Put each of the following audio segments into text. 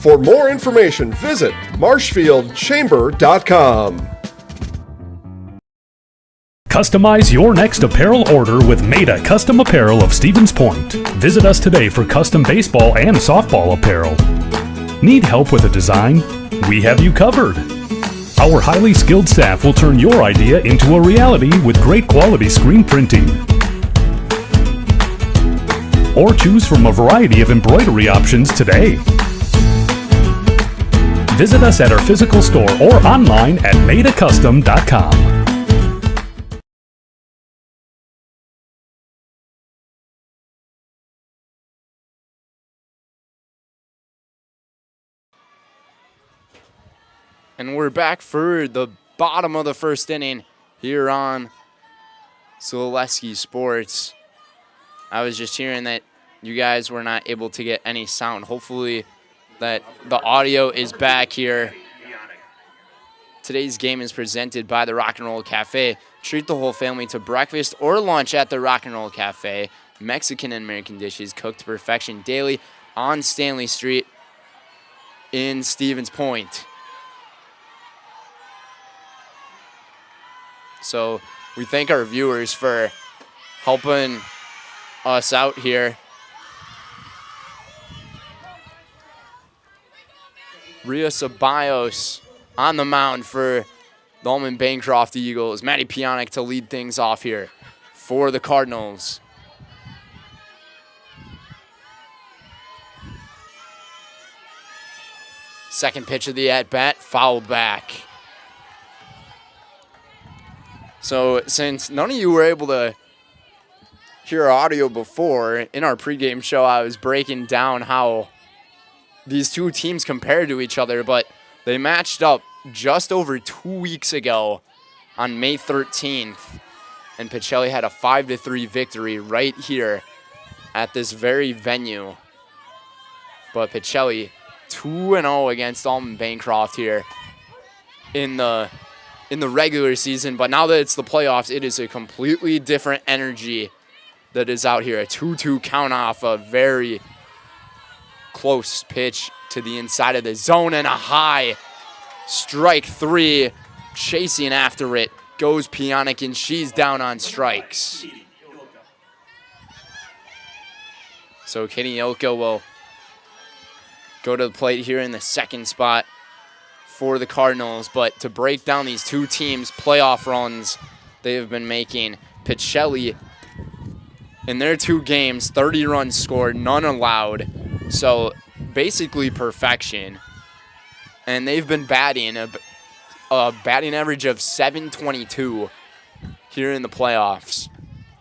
For more information, visit marshfieldchamber.com. Customize your next apparel order with Maida Custom Apparel of Stevens Point. Visit us today for custom baseball and softball apparel. Need help with a design? We have you covered. Our highly skilled staff will turn your idea into a reality with great quality screen printing. Or choose from a variety of embroidery options today. Visit us at our physical store or online at maidacustom.com. And we're back for the bottom of the first inning here on Zaleski Sports. I was just hearing that you guys were not able to get any sound. Hopefully that the audio is back here. Today's game is presented by the Rock and Roll Cafe. Treat the whole family to breakfast or lunch at the Rock and Roll Cafe. Mexican and American dishes cooked to perfection daily on Stanley Street in Stevens Point. So we thank our viewers for helping us out here. Ria Ceballos on the mound for the Almond-Bancroft Eagles. Matty Pionic to lead things off here for the Cardinals. Second pitch of the at-bat, fouled back. So since none of you were able to hear our audio before, in our pregame show I was breaking down how these two teams compared to each other, but they matched up just over 2 weeks ago on May 13th, and Pacelli had a 5-3 victory right here at this very venue. But Pacelli 2-0 against Almond-Bancroft here in the regular season, but now that it's the playoffs, it is a completely different energy that is out here. A 2-2 count off, a very close pitch to the inside of the zone, and a high strike three. Chasing after it goes Pionic, and she's down on strikes. So Kenny Ilka will go to the plate here in the second spot for the Cardinals, but to break down these two teams' playoff runs they have been making, Pacelli in their 2 games, 30 runs scored, none allowed, so basically perfection. And they've been batting a batting average of .722 here in the playoffs.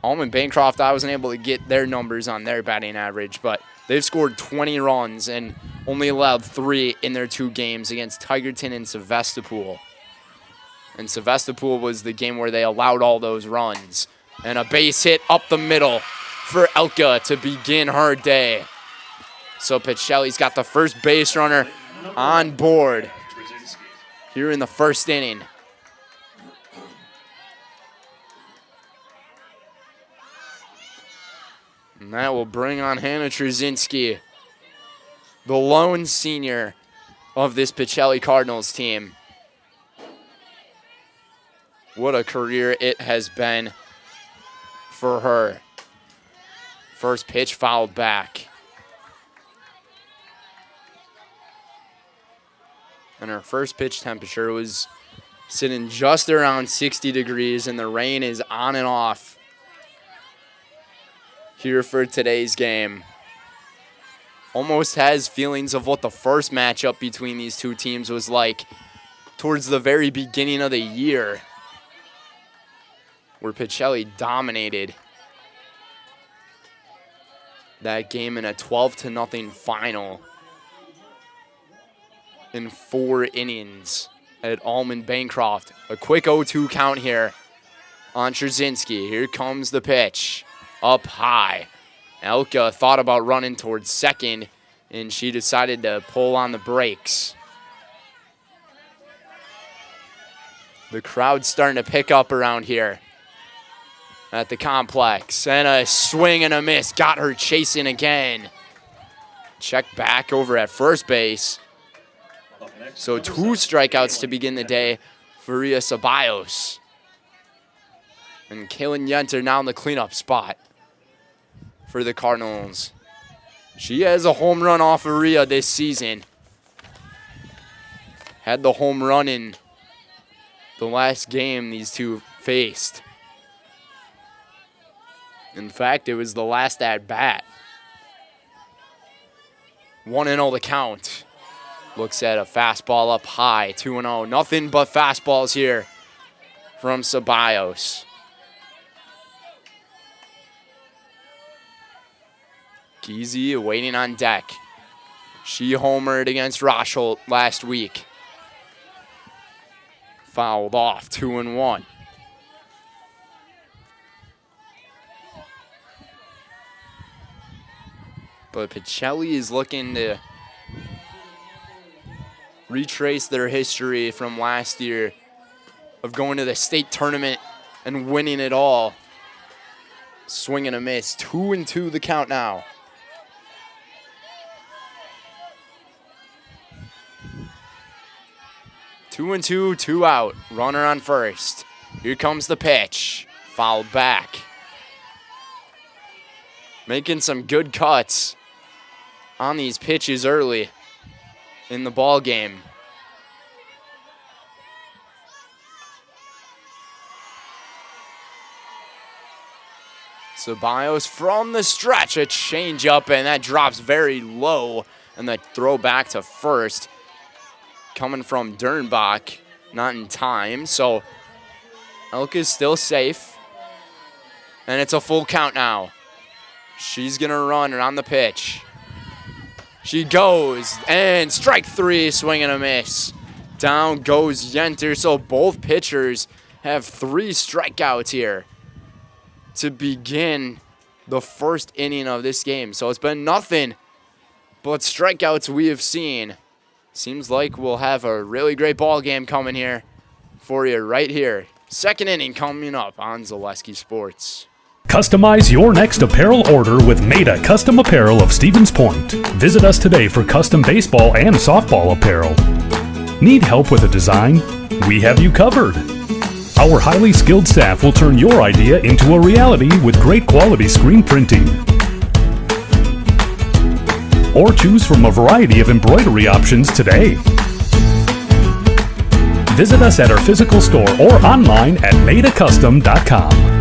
Almond-Bancroft, I wasn't able to get their numbers on their batting average, but they've scored 20 runs and only allowed 3 in their 2 games against Tigerton and Sevastopol. And Sevastopol was the game where they allowed all those runs. And a base hit up the middle for Elka to begin her day. So Pacelli's got the first base runner on board here in the first inning. And that will bring on Hannah Trzynski, the lone senior of this Pacelli Cardinals team. What a career it has been for her. First pitch fouled back. And her first pitch temperature was sitting just around 60 degrees, and the rain is on and off here for today's game. Almost has feelings of what the first matchup between these two teams was like towards the very beginning of the year, where Pacelli dominated that game in a 12-0 final in 4 innings at Almond-Bancroft. A quick 0-2 count here on Trzynski. Here comes the pitch. Up high. Elka thought about running towards second, and she decided to pull on the brakes. The crowd's starting to pick up around here at the complex. And a swing and a miss. Got her chasing again. Check back over at first base. So 2 strikeouts to begin the day for Ria Ceballos. And Kaylin Yenter now in the cleanup spot for the Cardinals. She has a home run off of Ria this season. Had the home run in the last game these two faced. In fact, it was the last at bat. 1-0 the count. Looks at a fastball up high, 2-0. Nothing but fastballs here from Ceballos. Geezy waiting on deck. She homered against Rosholt last week. Fouled off, 2-1. But Pacelli is looking to retrace their history from last year of going to the state tournament and winning it all. Swing and a miss, 2-2 the count now. Two and two, 2 out. Runner on first. Here comes the pitch. Fouled back. Making some good cuts on these pitches early in the ball game. Ceballos from the stretch, a changeup, and that drops very low. And the throw back to first. Coming from Dernbach, not in time. So Elk is still safe. And it's a full count now. She's going to run on the pitch. She goes, and strike 3, swing and a miss. Down goes Yenter, so both pitchers have 3 strikeouts here to begin the first inning of this game. So it's been nothing but strikeouts we have seen. Seems like we'll have a really great ball game coming here for you right here. Second inning coming up on Zaleski Sports. Customize your next apparel order with Maida Custom Apparel of Stevens Point. Visit us today for custom baseball and softball apparel. Need help with a design? We have you covered. Our highly skilled staff will turn your idea into a reality with great quality screen printing. Or choose from a variety of embroidery options today. Visit us at our physical store or online at maidacustom.com.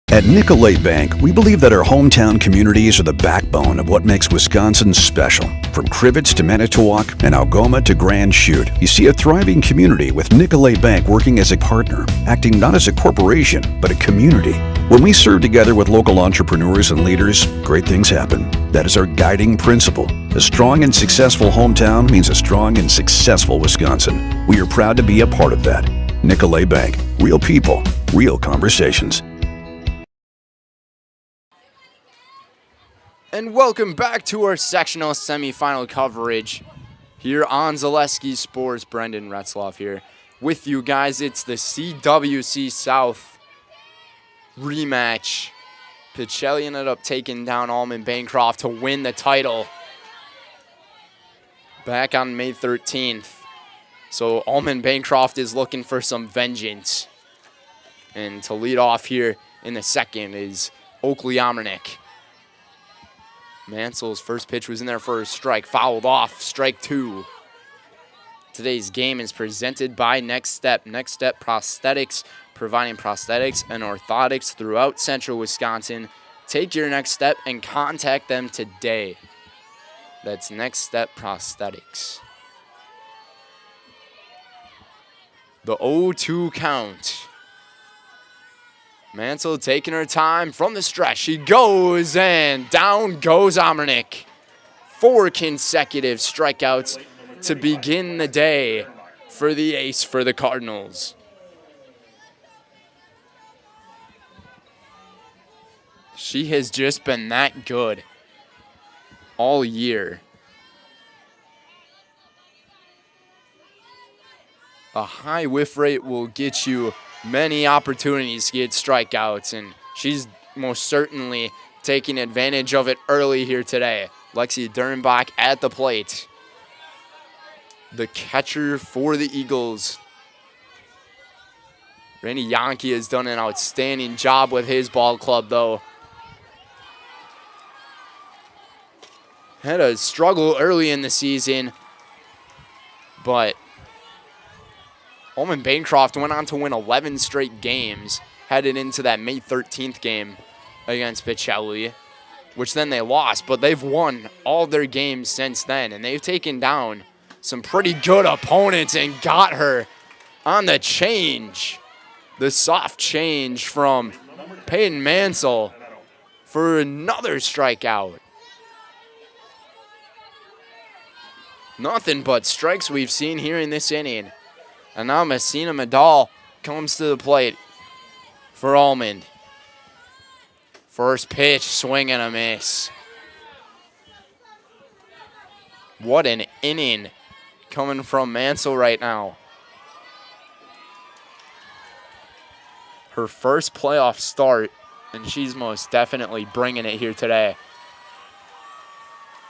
At Nicolay Bank, we believe that our hometown communities are the backbone of what makes Wisconsin special. From Crivets to Manitowoc and Algoma to Grand Chute, you see a thriving community with Nicolay Bank working as a partner, acting not as a corporation, but a community. When we serve together with local entrepreneurs and leaders, great things happen. That is our guiding principle. A strong and successful hometown means a strong and successful Wisconsin. We are proud to be a part of that. Nicolay Bank. Real people, real conversations. And welcome back to our sectional semifinal coverage here on Zaleski Sports. Brendan Retzloff here with you guys. It's the CWC South rematch. Pacelli ended up taking down Almond-Bancroft to win the title back on May 13th. So Almond-Bancroft is looking for some vengeance. And to lead off here in the second is Oakley Amernick. Mansell's first pitch was in there for a strike, fouled off, strike 2. Today's game is presented by Next Step. Next Step Prosthetics, providing prosthetics and orthotics throughout central Wisconsin. Take your next step and contact them today. That's Next Step Prosthetics. The 0-2 count. Mansell taking her time from the stretch. She goes, and down goes Amernick. 4 consecutive strikeouts to begin the day for the ace for the Cardinals. She has just been that good all year. A high whiff rate will get you many opportunities to get strikeouts, and she's most certainly taking advantage of it early here today. Lexi Dernbach at the plate. the catcher for the Eagles. Randy Yonke has done an outstanding job with his ball club, though. Had a struggle early in the season, but Almond-Bancroft went on to win 11 straight games, headed into that May 13th game against Pacelli, which then they lost, but they've won all their games since then, and they've taken down some pretty good opponents and got her on the change. The soft change from Peyton Mansell for another strikeout. Nothing but strikes we've seen here in this inning. And now Messina Medal comes to the plate for Almond. First pitch, swing and a miss. What an inning coming from Mansell right now. Her first playoff start, and she's most definitely bringing it here today.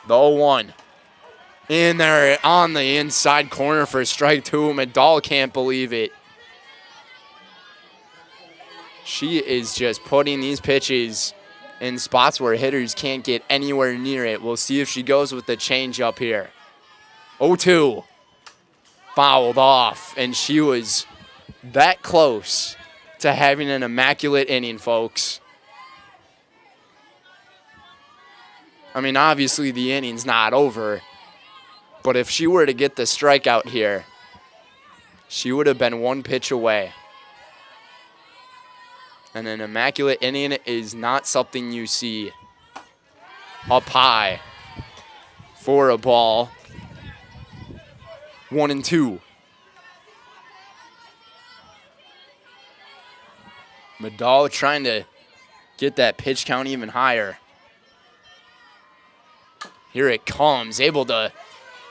The 0-1. In there on the inside corner for strike two. Medal can't believe it. She is just putting these pitches in spots where hitters can't get anywhere near it. We'll see if she goes with the changeup here. 0-2. Fouled off, and she was that close to having an immaculate inning, folks. I mean, obviously the inning's not over, but if she were to get the strikeout here, she would have been one pitch away. And an immaculate inning is not something you see up high for a ball. 1-2. Medal trying to get that pitch count even higher. Here it comes, able to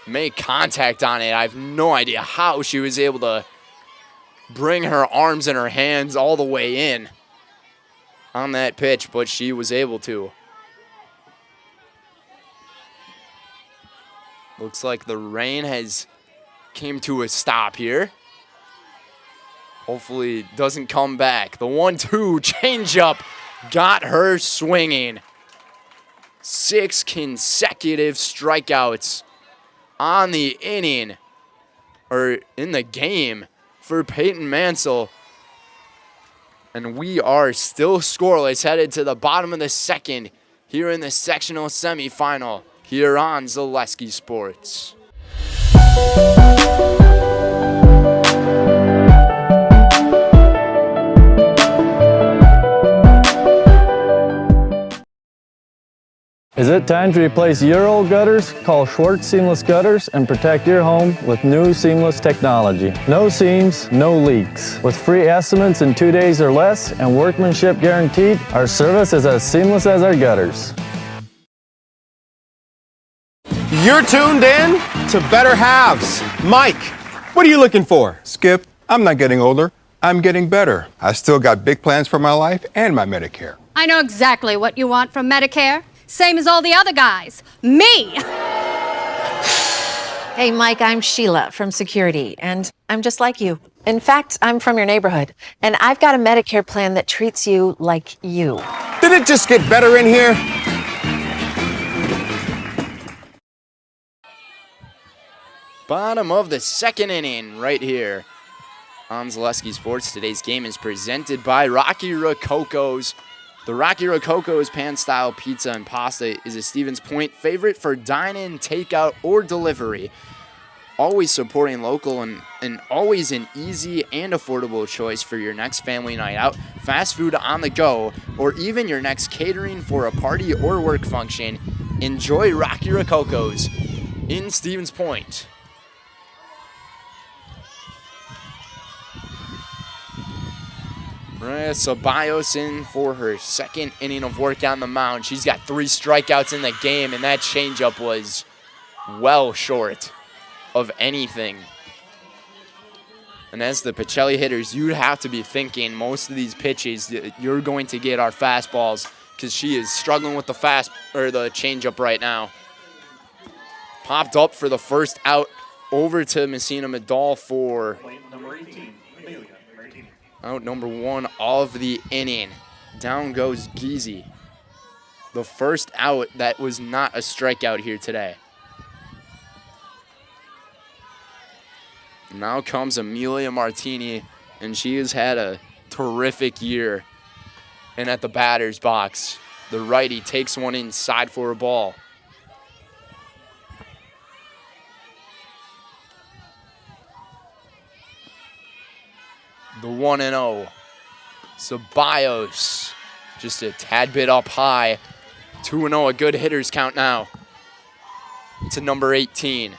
make contact on it. I have no idea how she was able to bring her arms and her hands all the way in on that pitch, but she was able to. Looks like the rain has came to a stop here. Hopefully it doesn't come back. The 1-2 changeup got her swinging. 6 consecutive strikeouts on the inning, or in the game, for Peyton Mansell. And we are still scoreless, headed to the bottom of the second here in the sectional semifinal here on Zaleski Sports. Is it time to replace your old gutters? Call Schwartz Seamless Gutters and protect your home with new seamless technology. No seams, no leaks. With free estimates in 2 days or less and workmanship guaranteed, our service is as seamless as our gutters. You're tuned in to Better Halves. Mike, what are you looking for? Skip, I'm not getting older. I'm getting better. I still got big plans for my life and my Medicare. I know exactly what you want from Medicare. Same as all the other guys. Me! Hey, Mike, I'm Sheila from Security, and I'm just like you. In fact, I'm from your neighborhood, and I've got a Medicare plan that treats you like you. Did it just get better in here? Bottom of the second inning right here on Zaleski Sports. Today's game is presented by Rocky Rococo's. The Rocky Rococo's pan-style pizza and pasta is a Stevens Point favorite for dine-in, takeout, or delivery. Always supporting local and always an easy and affordable choice for your next family night out, fast food on the go, or even your next catering for a party or work function. Enjoy Rocky Rococo's in Stevens Point. Maria Ceballos in for her second inning of work on the mound. She's got 3 strikeouts in the game, and that changeup was well short of anything. And as the Pacelli hitters, you'd have to be thinking most of these pitches you're going to get are fastballs, because she is struggling with the the changeup right now. Popped up for the first out over to Messina Medall for out number 1 of the inning. Down goes Geezy. The first out that was not a strikeout here today. Now comes Amelia Martini, and she has had a terrific year. And at the batter's box, the righty takes one inside for a ball. The 1-0. Ceballos just a tad bit up high. 2-0, a good hitter's count now to number 18.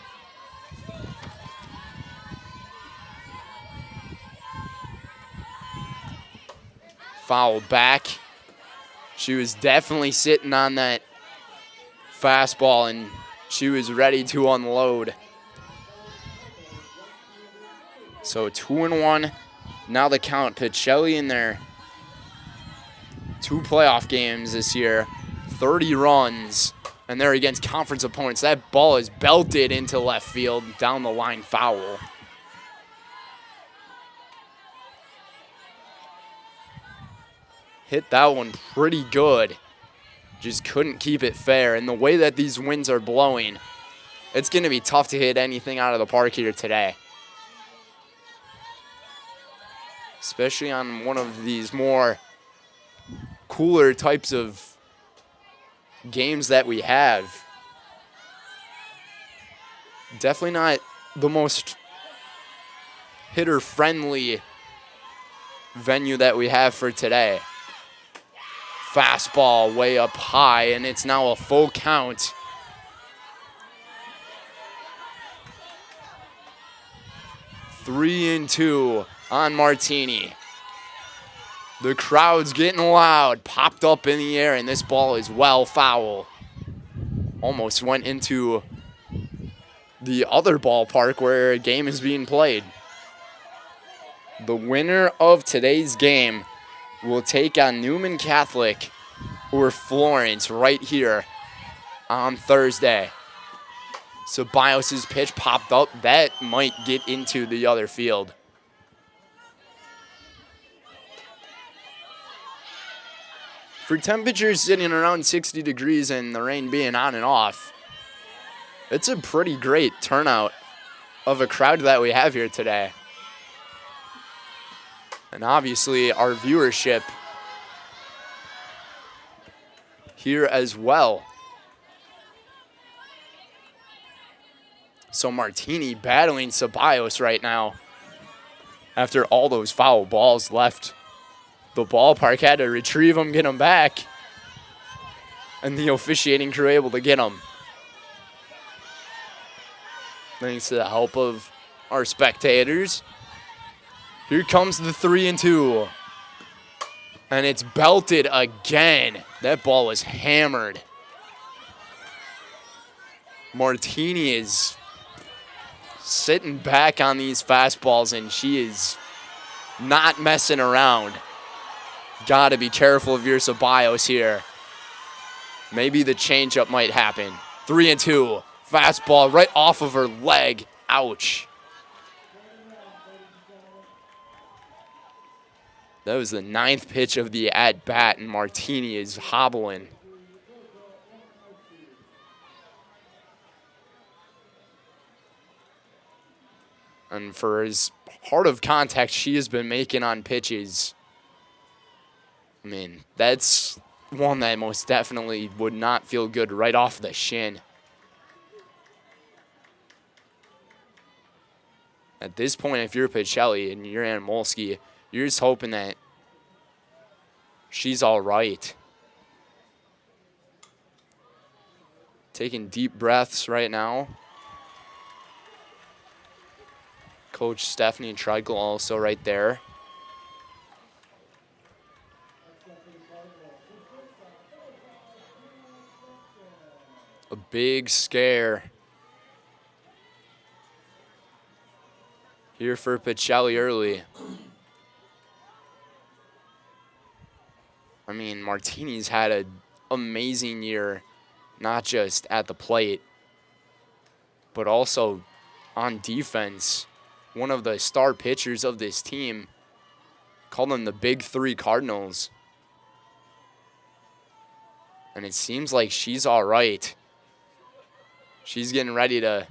Foul back. She was definitely sitting on that fastball, and she was ready to unload. So 2-1. Now the count. Pacelli in there. 2 playoff games this year. 30 runs. And they're against conference opponents. That ball is belted into left field. Down the line foul. Hit that one pretty good. Just couldn't keep it fair. And the way that these winds are blowing, it's going to be tough to hit anything out of the park here today. Especially on one of these more cooler types of games that we have. Definitely not the most hitter-friendly venue that we have for today. Fastball way up high, and it's now a full count. Three and two on Martini. The crowd's getting loud, popped up in the air, and this ball is well foul. Almost went into the other ballpark where a game is being played. The winner of today's game will take on Newman Catholic or Florence right here on Thursday. Ceballos' pitch popped up. That might get into the other field. For temperatures sitting around 60 degrees and the rain being on and off, it's a pretty great turnout of a crowd that we have here today. And obviously our viewership here as well. So Martini battling Ceballos right now after all those foul balls left the ballpark. Had to retrieve them, get them back, and the officiating crew able to get them. Thanks to the help of our spectators. Here comes the 3-2. And it's belted again. That ball was hammered. Martini is sitting back on these fastballs, and she is not messing around. Got to be careful of your Ceballos here. Maybe the changeup might happen. 3-2. Fastball right off of her leg. Ouch. That was the 9th pitch of the at-bat, and Martini is hobbling. And for as hard of contact she has been making on pitches, I mean, that's one that most definitely would not feel good right off the shin. At this point, if you're Pacelli and you're Anamolsky, you're just hoping that she's all right. Taking deep breaths right now. Coach Stephanie Treichel also right there. A big scare here for Pacelli early. I mean, Martini's had an amazing year, not just at the plate, but also on defense, one of the star pitchers of this team. Call them the Big Three Cardinals. And it seems like she's all right. She's getting ready to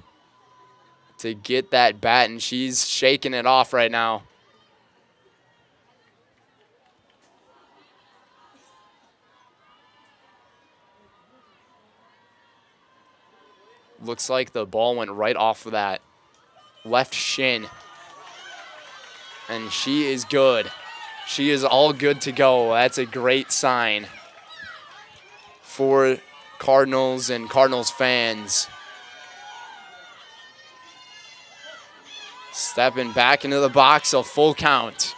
get that bat, and she's shaking it off right now. Looks like the ball went right off of that left shin. And she is good. She is all good to go. That's a great sign for Cardinals and Cardinals fans. Stepping back into the box, a full count.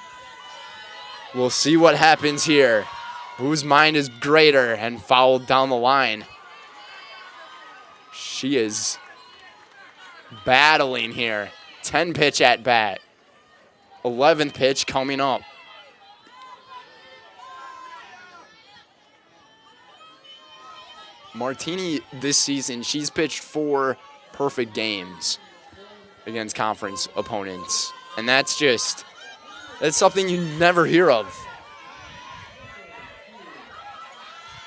We'll see what happens here. Whose mind is greater, and fouled down the line. She is battling here. 10 pitch at bat. 11th pitch coming up. Martini this season, she's pitched 4 perfect games against conference opponents. And that's something you never hear of.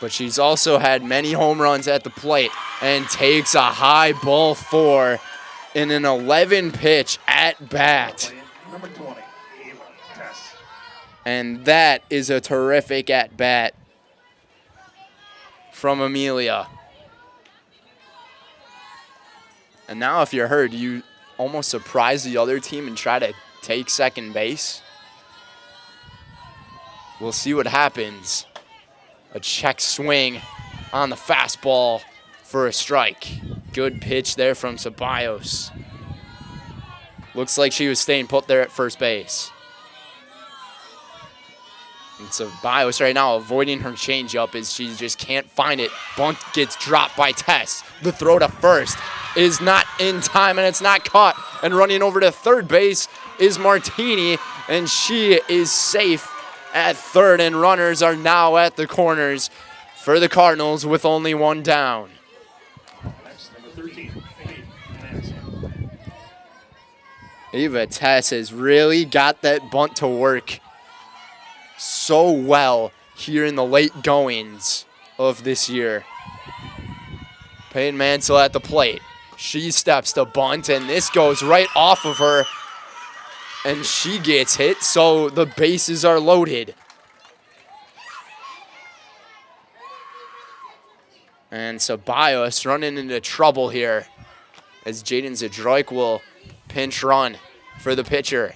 But she's also had many home runs at the plate and takes a high ball 4 in an 11 pitch at bat. And that is a terrific at bat from Amelia. And now if you're her, do you almost surprise the other team and try to take second base? We'll see what happens. A check swing on the fastball for a strike. Good pitch there from Ceballos. Looks like she was staying put there at first base. And Ceballos right now avoiding her changeup as she just can't find it. Bunt gets dropped by Tess. The throw to first is not in time, and it's not caught. And running over to third base is Martini, and she is safe at third, and runners are now at the corners for the Cardinals with only 1 down. Ava Tess has really got that bunt to work so well here in the late goings of this year. Peyton Mansell at the plate. She steps to bunt, and this goes right off of her. And she gets hit, so the bases are loaded. And Ceballos running into trouble here as Jaden Zadroik will pinch run for the pitcher.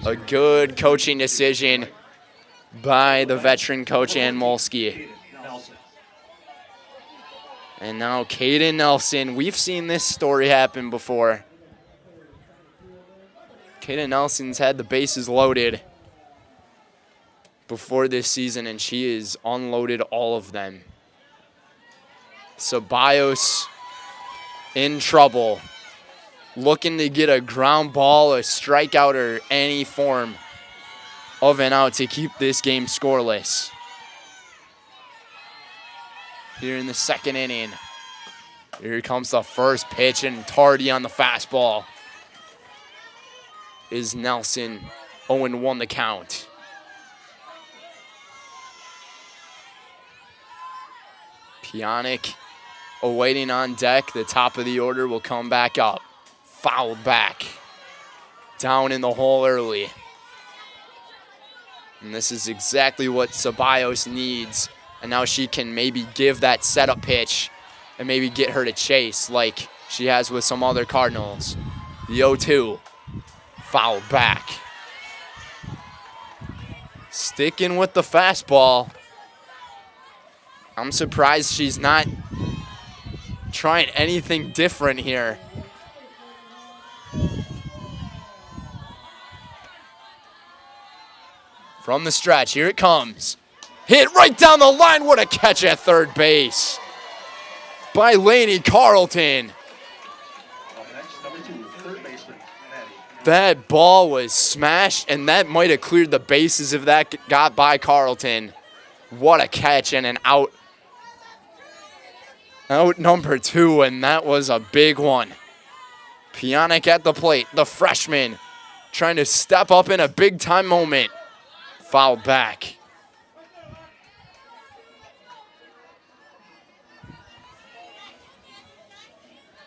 A good coaching decision by the veteran coach, Ann Molsky. And now Kaden Nelson. We've seen this story happen before. Kaden Nelson's had the bases loaded before this season, and she has unloaded all of them. Ceballos in trouble, looking to get a ground ball, a strikeout, or any form of an out to keep this game scoreless. Here in the second inning, here comes the first pitch, and tardy on the fastball is Nelson. 0-1 the count. Pionic awaiting on deck. The top of the order will come back up. Fouled back. Down in the hole early. And this is exactly what Ceballos needs. And now she can maybe give that setup pitch and maybe get her to chase like she has with some other Cardinals. The 0-2. Fouled back. Sticking with the fastball. I'm surprised she's not trying anything different here. From the stretch, here it comes. Hit right down the line. What a catch at third base by Lainey Carlton. That ball was smashed, and that might have cleared the bases if that got by Carlton. What a catch, and an out. Out number 2, and that was a big one. Pionic at the plate, the freshman, trying to step up in a big-time moment. Fouled back.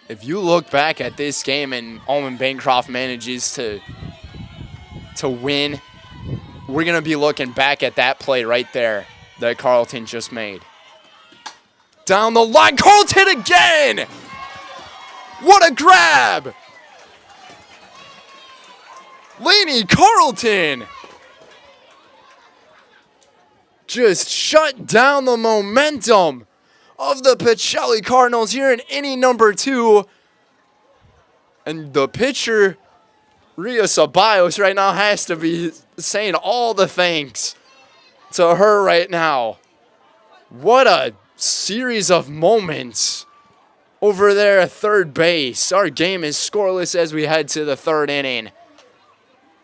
If you look back at this game and Almond-Bancroft manages to win, we're going to be looking back at that play right there that Carleton just made. Down the line, Carleton again! What a grab! Laney Carleton just shut down the momentum of the Pacelli Cardinals here in inning number 2. And the pitcher, Ria Ceballos, right now has to be saying all the thanks to her right now. What a series of moments over there at third base. Our game is scoreless as we head to the 3rd inning.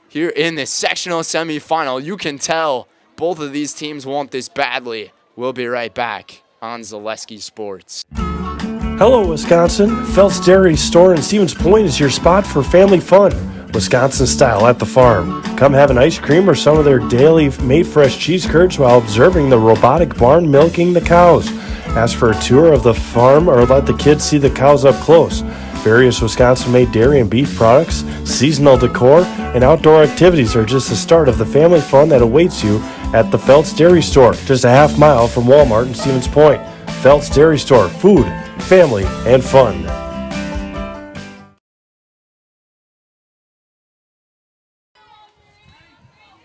Here in the sectional semifinal, you can tell both of these teams want this badly. We'll be right back on Zaleski Sports. Hello, Wisconsin. Phelps Dairy Store in Stevens Point is your spot for family fun, Wisconsin style at the farm. Come have an ice cream or some of their daily made fresh cheese curds while observing the robotic barn milking the cows. Ask for a tour of the farm or let the kids see the cows up close. Various Wisconsin-made dairy and beef products, seasonal decor, and outdoor activities are just the start of the family fun that awaits you at the Phelps Dairy Store, just a half mile from Walmart in Stevens Point. Phelps Dairy Store, food, family, and fun.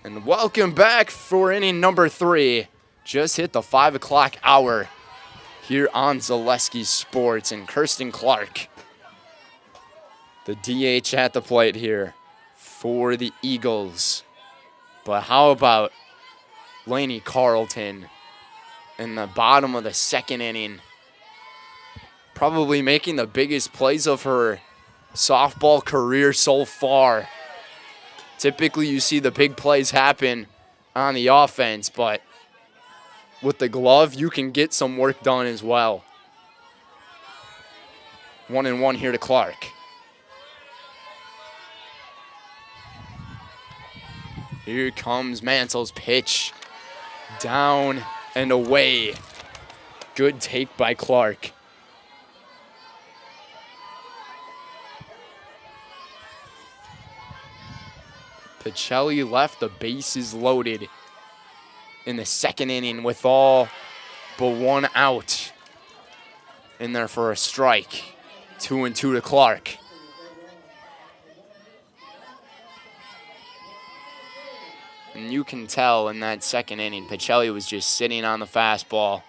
And welcome back for inning number 3. Just hit the 5 o'clock hour here on Zaleski Sports. And Kirsten Clark, the DH at the plate here for the Eagles. But how about Laney Carleton in the bottom of the 2nd inning, probably making the biggest plays of her softball career so far. Typically you see the big plays happen on the offense, but with the glove you can get some work done as well. 1-1 here to Clark. Here comes Mansell's pitch. Down and away. Good take by Clark. Pacelli left the bases loaded in the 2nd inning with all but 1 out. In there for a strike. 2-2 to Clark. And you can tell in that 2nd inning, Pacelli was just sitting on the fastball.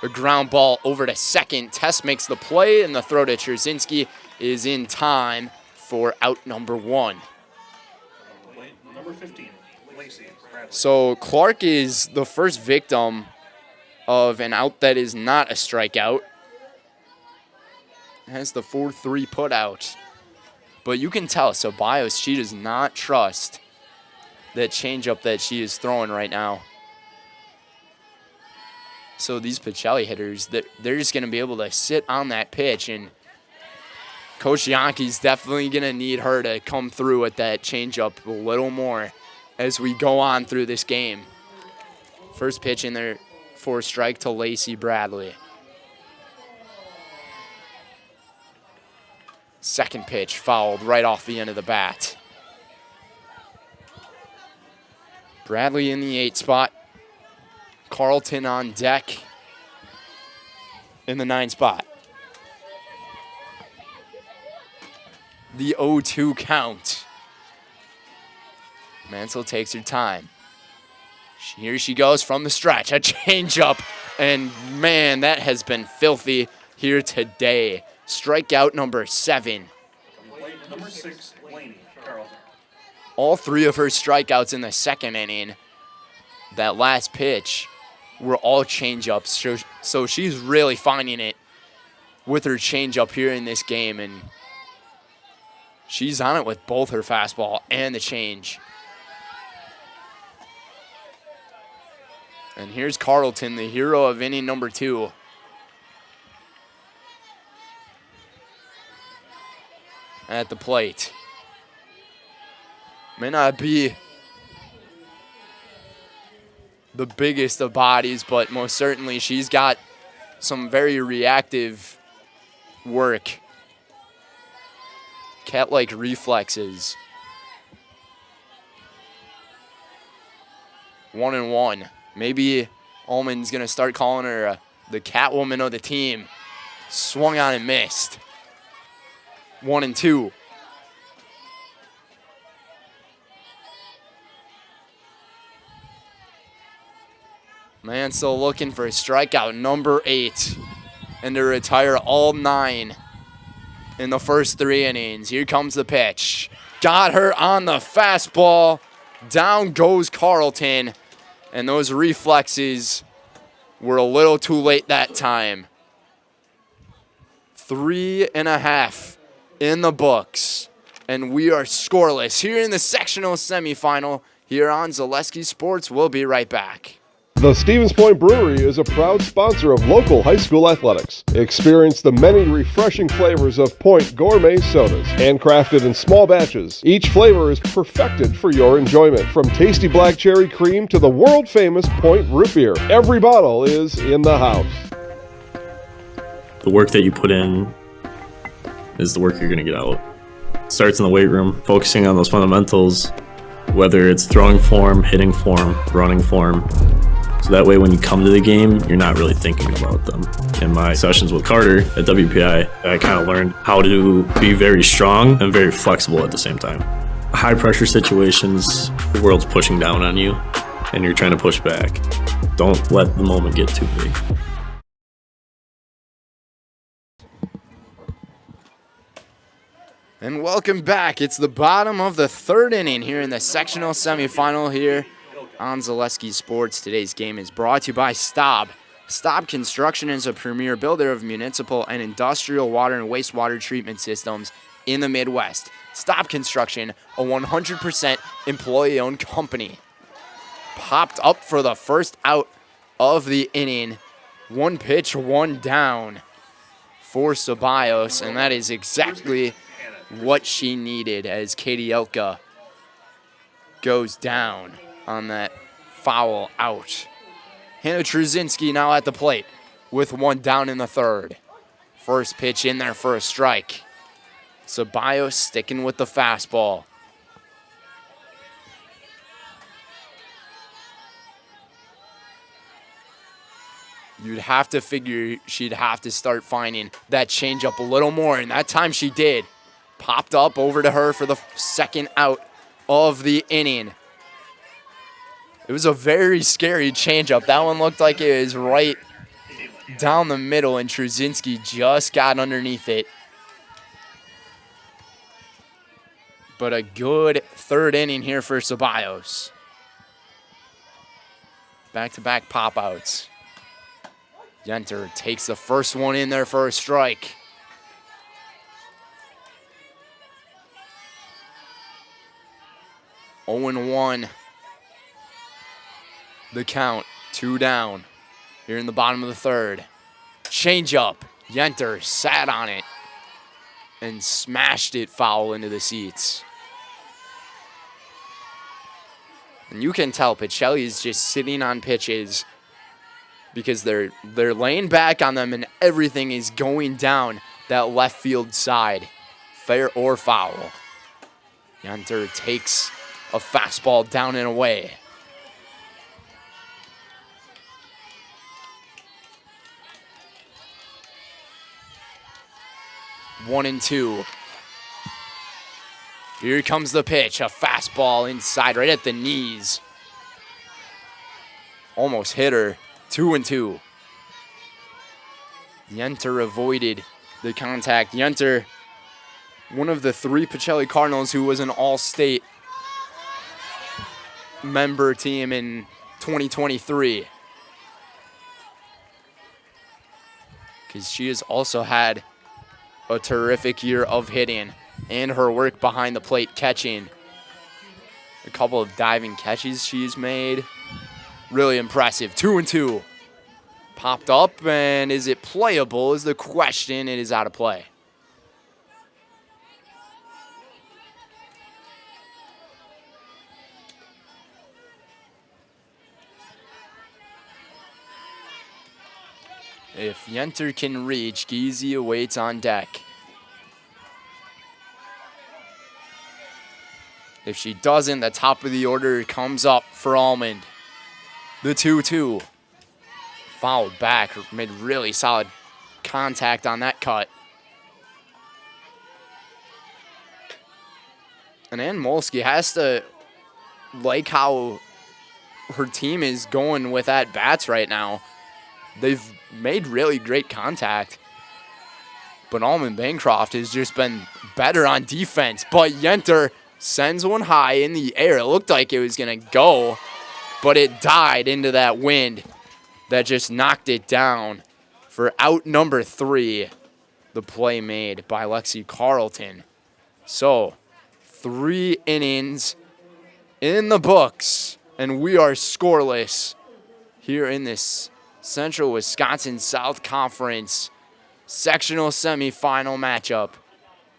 A ground ball over to second. Tess makes the play, and the throw to Trzynski is in time for out number 1. Number 15, Lacey. So Clark is the first victim of an out that is not a strikeout. Has the 4-3 put out. But you can tell, Ceballos, she does not trust that changeup that she is throwing right now. So these Pacelli hitters, they're just going to be able to sit on that pitch, and Coach Yankey's definitely going to need her to come through with that changeup a little more as we go on through this game. First pitch in there for a strike to Lacey Bradley. Second pitch fouled right off the end of the bat. Bradley in the 8 spot. Carleton on deck in the 9 spot. The 0-2 count. Mansell takes her time. Here she goes from the stretch. A changeup. And man, that has been filthy here today. Strikeout number 7. Number 6, Laney Carleton. All 3 of her strikeouts in the 2nd inning, that last pitch, were all changeups. So she's really finding it with her changeup here in this game, and she's on it with both her fastball and the change. And here's Carleton, the hero of inning number 2. at the plate. May not be the biggest of bodies, but most certainly she's got some very reactive work. Cat-like reflexes. 1-1. Maybe Almond's going to start calling her the Catwoman of the team. Swung on and missed. 1-2. Mansell looking for a strikeout, number 8, and to retire all 9 in the first 3 innings. Here comes the pitch. Got her on the fastball. Down goes Carlton, and those reflexes were a little too late that time. 3.5 in the books, and we are scoreless here in the sectional semifinal here on Zaleski Sports. We'll be right back. The Stevens Point Brewery is a proud sponsor of local high school athletics. Experience the many refreshing flavors of Point gourmet sodas, handcrafted in small batches. Each flavor is perfected for your enjoyment, from tasty black cherry cream to the world-famous Point root beer. Every bottle is in the house. The work that you put in is the work you're going to get out. It starts in the weight room, focusing on those fundamentals, whether it's throwing form, hitting form, running form. So that way when you come to the game, you're not really thinking about them. In my sessions with Carter at WPI, I kind of learned how to be very strong and very flexible at the same time. High pressure situations, the world's pushing down on you and you're trying to push back. Don't let the moment get too big. And welcome back. It's the bottom of the 3rd inning here in the sectional semifinal here on Zaleski Sports. Today's game is brought to you by Staub. Staub Construction is a premier builder of municipal and industrial water and wastewater treatment systems in the Midwest. Staub Construction, a 100% employee-owned company. Popped up for the first out of the inning. 1 pitch, 1 down for Ceballos, and that is exactly what she needed as Katie Elka goes down on that foul out. Hannah Truzinski now at the plate with 1 down in the 3rd. First pitch in there for a strike. Ceballos sticking with the fastball. You'd have to figure she'd have to start finding that changeup a little more, and that time she did. Popped up over to her for the 2nd out of the inning. It was a very scary changeup. That one looked like it was right down the middle, and Truzinski just got underneath it. But a good 3rd inning here for Ceballos. Back-to-back pop-outs. Yenter takes the first one in there for a strike. (0-1). The count, 2 down here in the bottom of the 3rd. Changeup. Yenter sat on it and smashed it foul into the seats. And you can tell Pacelli is just sitting on pitches because they're laying back on them and everything is going down that left field side, fair or foul. Yenter takes a fastball down and away. One and 2. Here comes the pitch. A fastball inside, right at the knees. Almost hit her. 2-2. Yenter avoided the contact. Yenter, one of the 3 Pacelli Cardinals who was an all-state member team in 2023. Because she has also had a terrific year of hitting and her work behind the plate catching. A couple of diving catches she's made. Really impressive. 2-2. Popped up, and is it playable is the question. It is out of play. If Yenter can reach, Giese awaits on deck. If she doesn't, the top of the order comes up for Almond. The 2-2. Fouled back, made really solid contact on that cut. And Ann Molsky has to like how her team is going with at-bats right now. They've made really great contact. But Almond-Bancroft has just been better on defense. But Yenter sends one high in the air. It looked like it was going to go, but it died into that wind that just knocked it down for out number 3. The play made by Lexi Carlton. So, 3 innings in the books, and we are scoreless here in this Central Wisconsin South Conference sectional semifinal matchup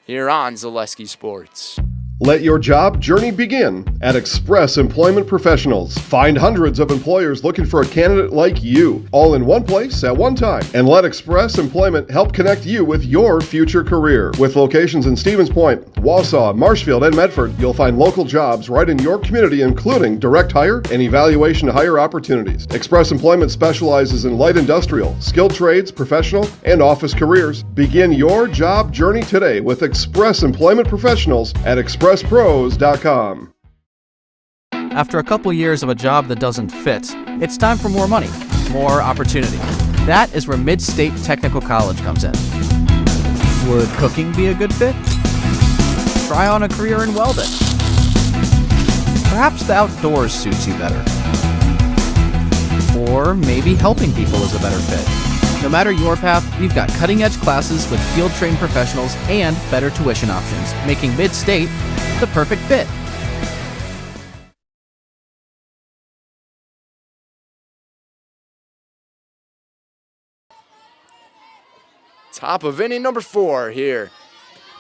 here on Zaleski Sports. Let your job journey begin at Express Employment Professionals. Find hundreds of employers looking for a candidate like you, all in one place at one time. And let Express Employment help connect you with your future career. With locations in Stevens Point, Wausau, Marshfield, and Medford, you'll find local jobs right in your community, including direct hire and evaluation to hire opportunities. Express Employment specializes in light industrial, skilled trades, professional, and office careers. Begin your job journey today with Express Employment Professionals at expresspros.com. After a couple years of a job that doesn't fit, it's time for more money, more opportunity. That is where Mid-State Technical College comes in. Would cooking be a good fit? Try on a career in welding. Perhaps the outdoors suits you better. Or maybe helping people is a better fit. No matter your path, we've got cutting-edge classes with field-trained professionals and better tuition options, making Mid-State the perfect fit. Top of inning number 4 here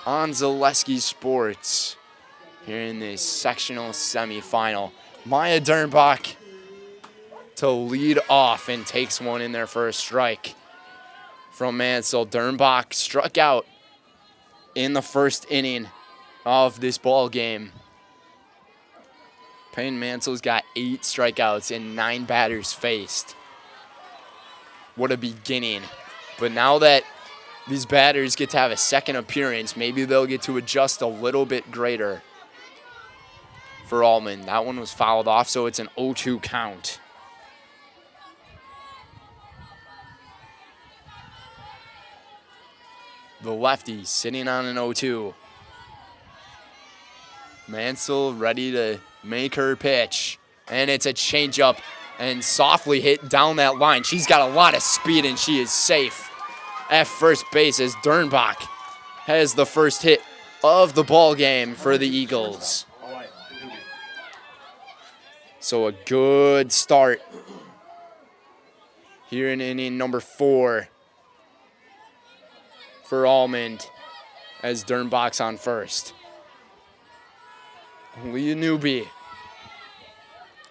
on Zaleski Sports here in this sectional semifinal. Maya Dernbach to lead off and takes one in there for a strike from Mansell. Dernbach struck out in the first inning of this ball game. Payne Mansell's got 8 strikeouts and 9 batters faced. What a beginning. But now that these batters get to have a second appearance, maybe they'll get to adjust a little bit greater for Almond. That one was fouled off, so it's an 0-2 count. The lefty sitting on an 0-2. Mansell ready to make her pitch. And it's a changeup and softly hit down that line. She's got a lot of speed and she is safe at first base as Dernbach has the first hit of the ball game for the Eagles. So a good start here in inning number 4 for Almond as Dernbach's on first. Leah Newby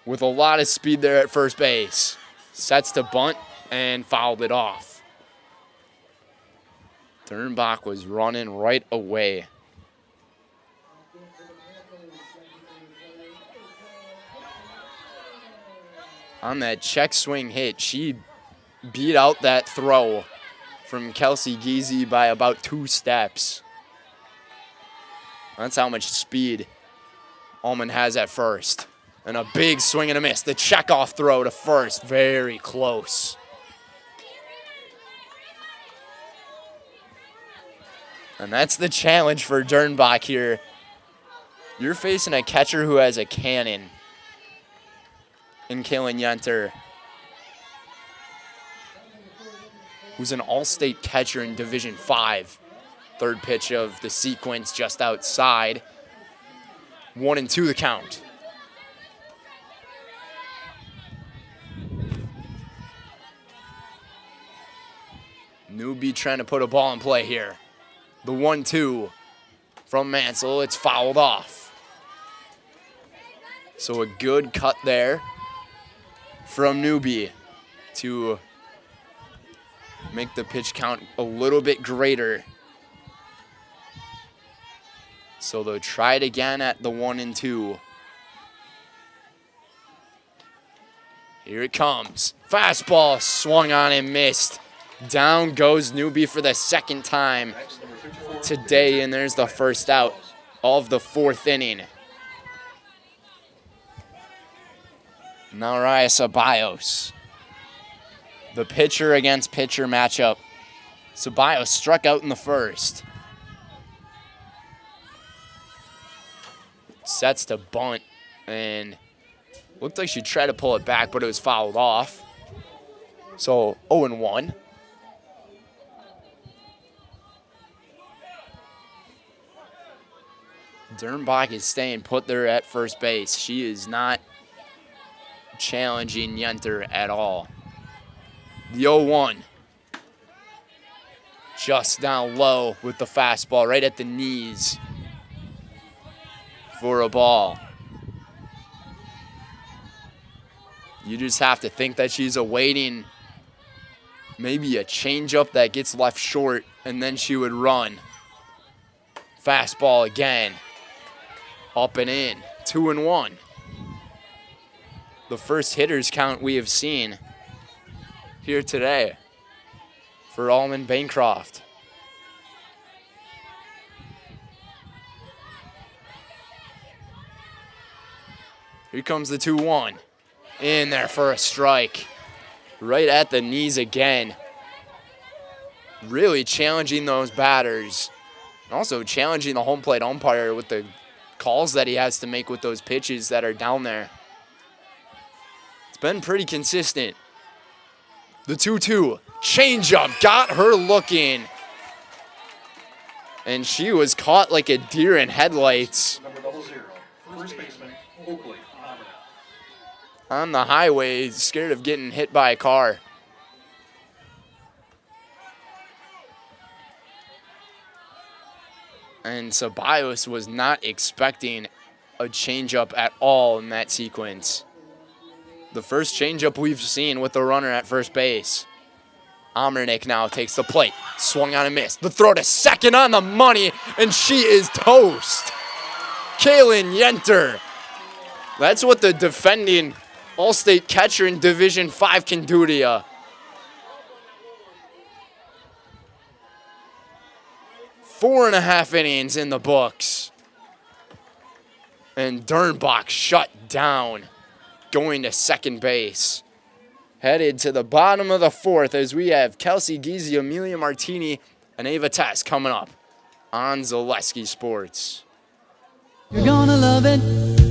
with a lot of speed there at first base. Sets to bunt and fouled it off. Dernbach was running right away. On that check swing hit, she beat out that throw from Kelsey Giese by about 2 steps. That's how much speed Almond has at first. And a big swing and a miss. The checkoff throw to first, very close. And that's the challenge for Dernbach here. You're facing a catcher who has a cannon in Kaylin Yenter, who's an all-state catcher in Division 5. Third pitch of the sequence just outside. 1-2 the count. Newby trying to put a ball in play here. The 1-2 from Mansell. It's fouled off. So a good cut there from Newby to make the pitch count a little bit greater. So they'll try it again at the 1-2. Here it comes. Fastball swung on and missed. Down goes Newby for the second time today, and there's the first out of the 4th inning. Now Raya Ceballos. The pitcher against pitcher matchup. Ceballos struck out in the first. Sets to bunt, and looked like she tried to pull it back, but it was fouled off. So 0-1. Dernbach is staying put there at first base. She is not challenging Yenter at all. The 0-1. Just down low with the fastball right at the knees for a ball. You just have to think that she's awaiting maybe a changeup that gets left short, and then she would run. Fastball again. Up and in. 2-1. The first hitters count we have seen here today for Almond-Bancroft. Here comes the 2-1. In there for a strike. Right at the knees again. Really challenging those batters. Also challenging the home plate umpire with the calls that he has to make with those pitches that are down there. It's been pretty consistent. The 2-2. Changeup got her looking. And she was caught like a deer in headlights. Number 00, first baseman, Oakley. On the highway, scared of getting hit by a car. And Ceballos was not expecting a changeup at all in that sequence. The first changeup we've seen with the runner at first base. Omernick now takes the plate. Swung on and missed. The throw to second on the money, and she is toast. Kaylin Yenter. That's what the defending All-State catcher in Division 5 can do to you. 4.5 innings in the books. And Dernbach shut down, going to second base. Headed to the bottom of the 4th as we have Kelsey Giese, Amelia Martini, and Ava Tess coming up on Zaleski Sports. You're gonna love it.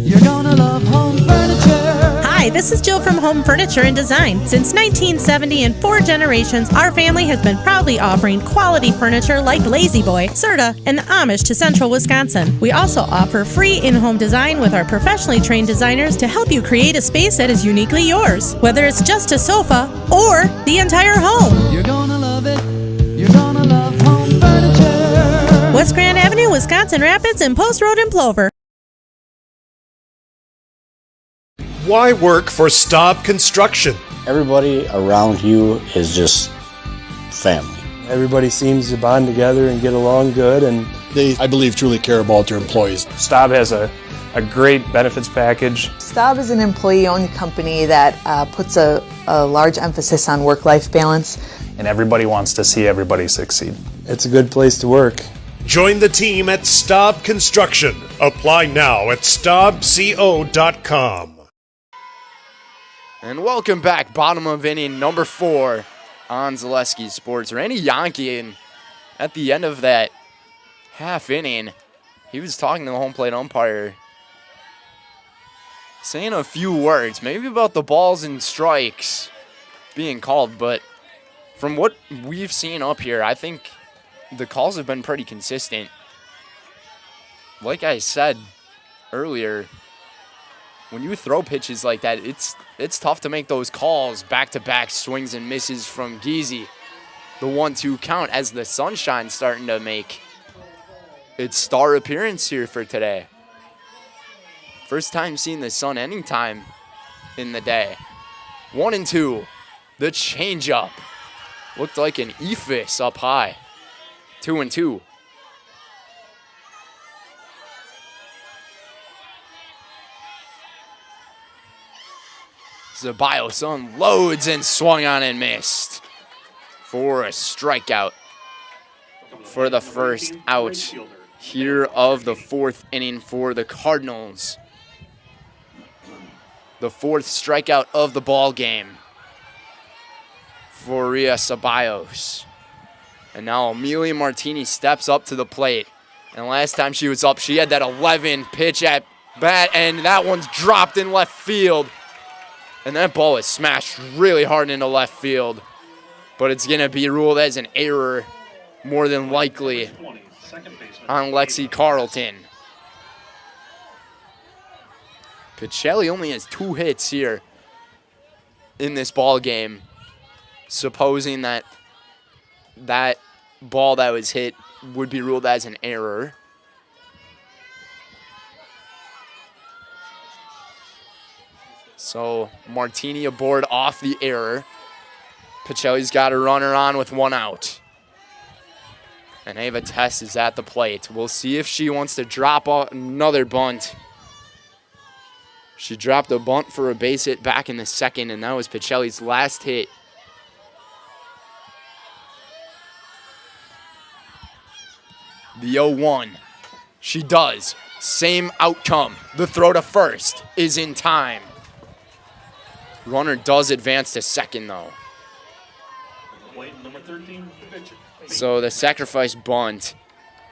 You're gonna love home furniture. Hi, this is Jill from Home Furniture and Design. Since 1970 and 4 generations, our family has been proudly offering quality furniture like Lazy Boy, Serta, and Amish to Central Wisconsin. We also offer free in-home design with our professionally trained designers to help you create a space that is uniquely yours, whether it's just a sofa or the entire home. You're gonna love it. You're gonna love home furniture. West Grand Avenue, Wisconsin Rapids, and Post Road in Plover. Why work for Staub Construction? Everybody around you is just family. Everybody seems to bond together and get along good, and They, I believe, truly care about their employees. Staub has a great benefits package. Staub is an employee-owned company that puts a large emphasis on work-life balance. And everybody wants to see everybody succeed. it's a good place to work. Join the team at Staub Construction. Apply now at staubco.com. And welcome back, bottom of inning number 4 on Zaleski Sports. Randy Yonkian, at the end of that half inning, he was talking to the home plate umpire, saying a few words, maybe about the balls and strikes being called, but from what we've seen up here, I think the calls have been pretty consistent. Like I said earlier, when you throw pitches like that, it's tough to make those calls, back-to-back swings and misses from Giese. The 1-2 count as the sunshine's starting to make its star appearance here for today. First time seeing the sun anytime in the day. 1-2, the changeup. Looked like an ephus up high. 2-2. Ceballos unloads and swung on and missed for a strikeout for the first out here of the fourth inning for the Cardinals. The fourth strikeout of the ball game for Rhea Ceballos. And now Amelia Martini steps up to the plate. And last time she was up, she had that 11 pitch at bat, and that one's dropped in left field. And that ball is smashed really hard into left field. But it's going to be ruled as an error, more than likely, on Lexi Carlton. Pacelli only has 2 hits here in this ball game, supposing that that ball that was hit would be ruled as an error. So Martini aboard off the error. Pacelli's got a runner on with 1 out. And Ava Tess is at the plate. We'll see if she wants to drop another bunt. She dropped a bunt for a base hit back in the second, and that was Pacelli's last hit. The 0-1. She does. Same outcome. The throw to first is in time. Runner does advance to second, though. Number 13, pitcher. So the sacrifice bunt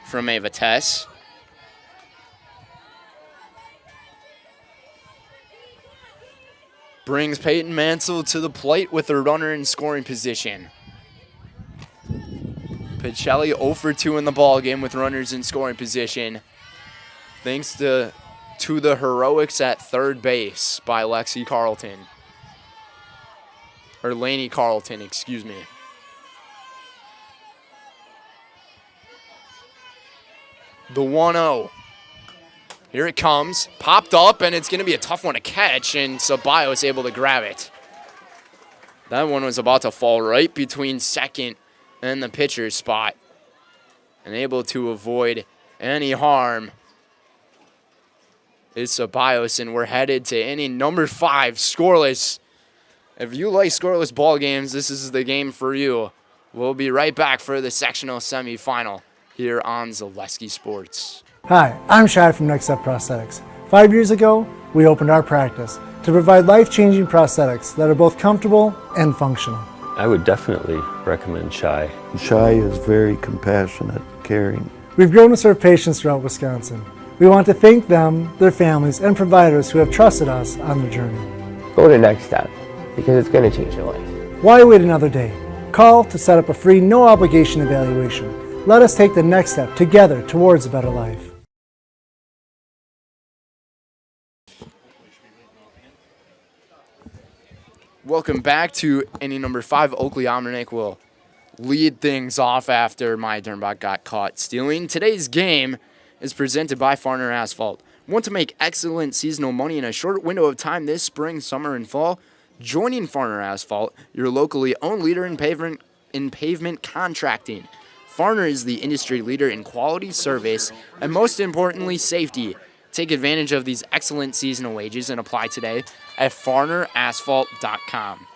from Ava Tess. Brings Peyton Mansell to the plate with a runner in scoring position. Pacelli 0 for 2 in the ball game with runners in scoring position. Thanks to the heroics at third base by Lexi Carlton. Or Lainey Carlton, excuse me. The 1-0. Here it comes. Popped up, and it's going to be a tough one to catch, and Ceballos is able to grab it. That one was about to fall right between second and the pitcher's spot, and able to avoid any harm is Ceballos, and we're headed to inning number 5, scoreless. If you like scoreless ball games, this is the game for you. We'll be right back for the sectional semifinal here on Zaleski Sports. Hi, I'm Shai from Next Step Prosthetics. 5 years ago, we opened our practice to provide life-changing prosthetics that are both comfortable and functional. I would definitely recommend Shai. Shai is very compassionate, caring. We've grown to serve patients throughout Wisconsin. We want to thank them, their families, and providers who have trusted us on their journey. Go to Next Step, because it's going to change your life. Why wait another day? Call to set up a free, no-obligation evaluation. Let us take the next step together towards a better life. Welcome back to inning number 5. Oakley Almanac will lead things off after Maya Dernbach got caught stealing. Today's game is presented by Farner Asphalt. Want to make excellent seasonal money in a short window of time this spring, summer, and fall? Joining Farner Asphalt, your locally owned leader in pavement contracting. Farner is the industry leader in quality, service, and most importantly, safety. Take advantage of these excellent seasonal wages and apply today at farnerasphalt.com.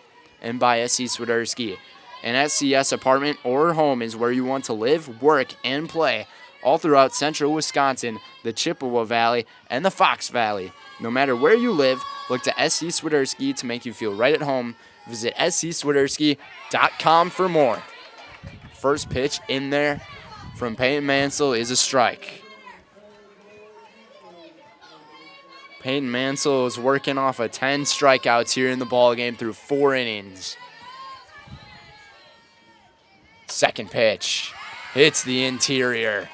And by SC Swiderski. An SCS apartment or home is where you want to live, work, and play all throughout central Wisconsin, the Chippewa Valley, and the Fox Valley. No matter where you live, look to SC Swiderski to make you feel right at home. Visit scswiderski.com for more. First pitch in there from Peyton Mansell is a strike. Peyton Mansell is working off of 10 strikeouts here in the ballgame through 4 innings. Second pitch hits the interior.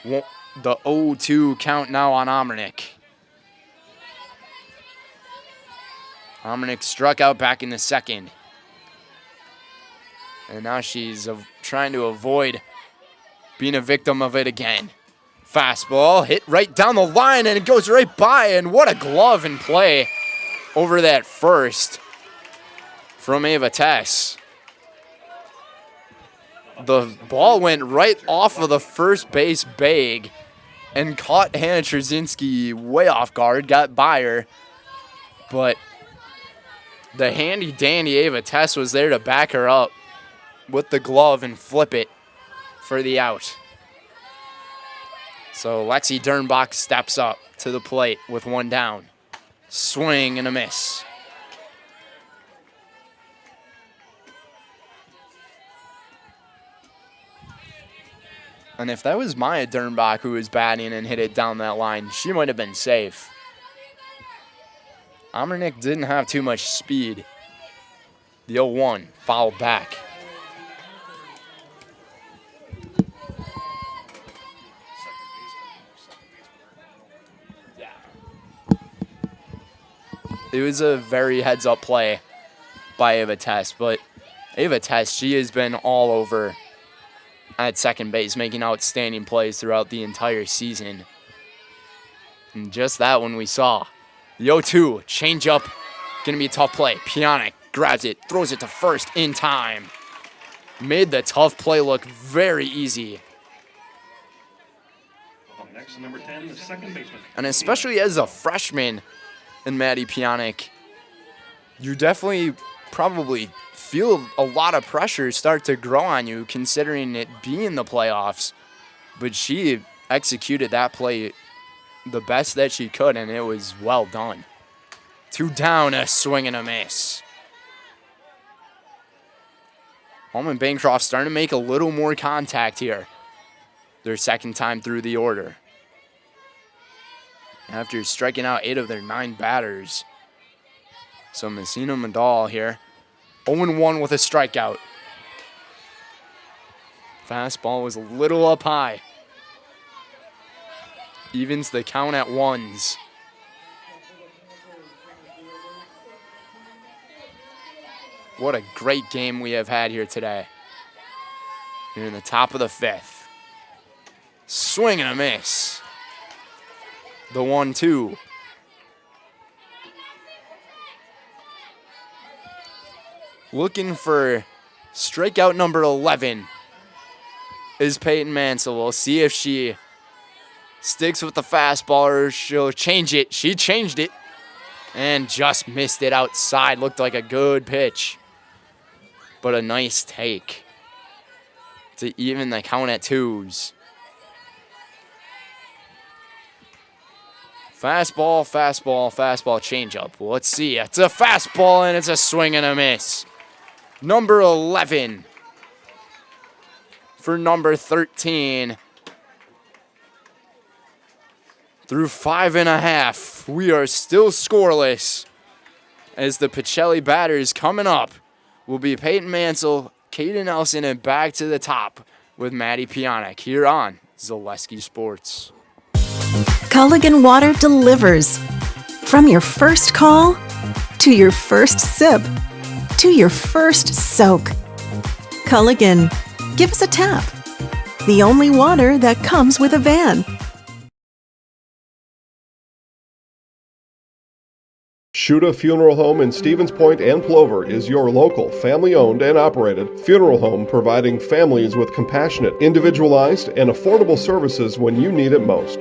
The 0-2 count now on Omernick. Omernick struck out back in the second. And now she's trying to avoid being a victim of it again. Fastball hit right down the line, and it goes right by, and what a glove in play over that first from Ava Tess. The ball went right off of the first base bag and caught Hannah Trzynski way off guard, got by her. But the handy-dandy Ava Tess was there to back her up with the glove and flip it for the out. So Lexi Dernbach steps up to the plate with one down. Swing and a miss. And if that was Maya Dernbach who was batting and hit it down that line, she might have been safe. Amernick didn't have too much speed. The 0-1 fouled back. It was a very heads-up play by Ava Tess, but Ava Tess, she has been all over at second base, making outstanding plays throughout the entire season. And just that one we saw. The 0-2, change up, gonna be a tough play. Pionic grabs it, throws it to first in time. Made the tough play look very easy. Up next, number 10, the second baseman. And especially as a freshman in Maddie Pionic, you definitely probably feel a lot of pressure start to grow on you considering it being the playoffs. But she executed that play the best that she could, and it was well done. 2 down, a swing and a miss. Almond-Bancroft starting to make a little more contact here. Their second time through the order. After striking out 8 of their 9 batters. So Messina Madal here. 0-1 with a strikeout. Fastball was a little up high. Evens the count at 1s. What a great game we have had here today. Here in the top of the 5th. Swing and a miss. The 1-2. Looking for strikeout number 11 is Peyton Mansell. We'll see if she sticks with the fastball or she'll change it. She changed it and just missed it outside. Looked like a good pitch, but a nice take to even the count at 2s. Fastball, fastball, fastball, changeup. Let's see. It's a fastball and it's a swing and a miss. Number 11 for number 13. Through 5.5, we are still scoreless as the Pacelli batters coming up will be Peyton Mansell, Kaden Nelson, and back to the top with Maddie Pionic here on Zaleski Sports. Culligan Water delivers. From your first call, to your first sip, to your first soak. Culligan, give us a tap. The only water that comes with a van. Shuda Funeral Home in Stevens Point and Plover is your local, family-owned and operated funeral home providing families with compassionate, individualized, and affordable services when you need it most.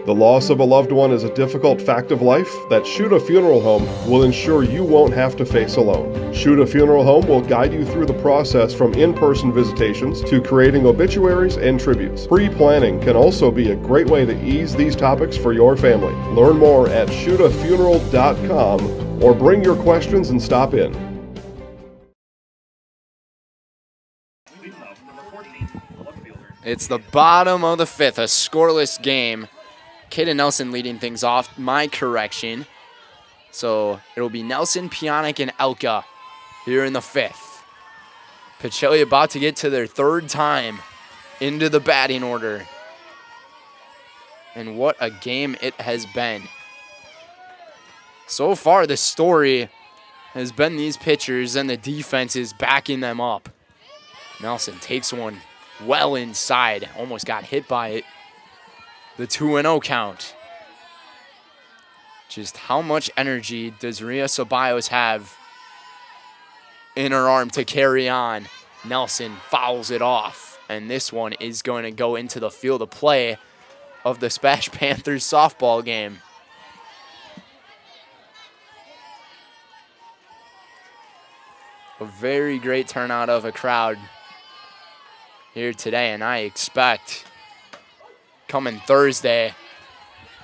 The loss of a loved one is a difficult fact of life that Shuda Funeral Home will ensure you won't have to face alone. Shuda Funeral Home will guide you through the process from in-person visitations to creating obituaries and tributes. Pre-planning can also be a great way to ease these topics for your family. Learn more at shudafuneral.com or bring your questions and stop in. It's the bottom of the 5th, a scoreless game. Kaden Nelson leading things off. My correction. So it'll be Nelson, Pionic, and Elka here in the 5th. Pacelli about to get to their 3rd time into the batting order. And what a game it has been. So far, the story has been these pitchers and the defense is backing them up. Nelson takes one well inside. Almost got hit by it. The 2-0 count. Just how much energy does Ria Ceballos have in her arm to carry on Nelson fouls it off, and this one is going to go into the field of play of the Splash Panthers softball game. A very great turnout of a crowd here today, and I expect coming Thursday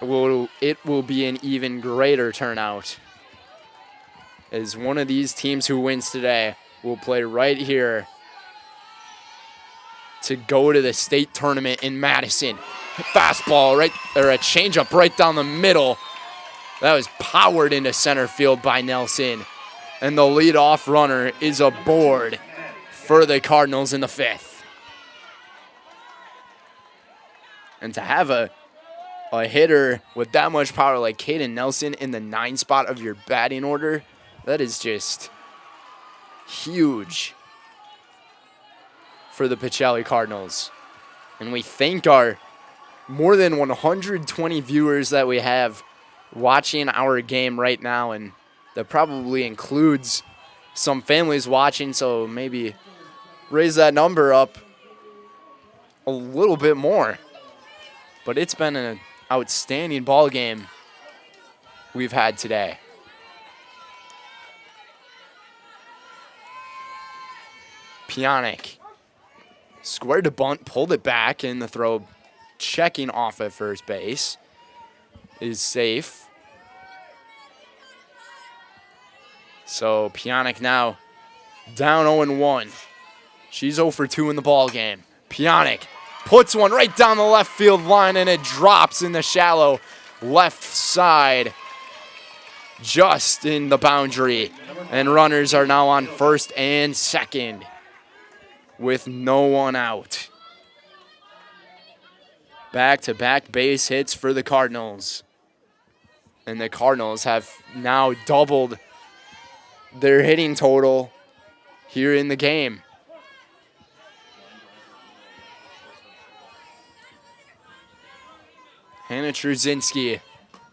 it will be an even greater turnout, as one of these teams who wins today will play right here to go to the state tournament in Madison. Fastball right, or a changeup right down the middle. That was powered into center field by Nelson. And the leadoff runner is aboard for the Cardinals in the 5th. And to have a hitter with that much power like Caden Nelson in the 9 spot of your batting order, that is just huge for the Pacelli Cardinals. And we thank our more than 120 viewers that we have watching our game right now, and that probably includes some families watching, so maybe raise that number up a little bit more. But it's been an outstanding ball game we've had today. Pionic squared to bunt, pulled it back, and the throw checking off at first base is safe. So Pionic now down 0-1. She's 0 for 2 in the ball game. Pionic puts one right down the left field line, and it drops in the shallow left side, just in the boundary. And runners are now on first and second with no one out. Back-to-back base hits for the Cardinals. And the Cardinals have now doubled their hitting total here in the game. Hannah Trzynski,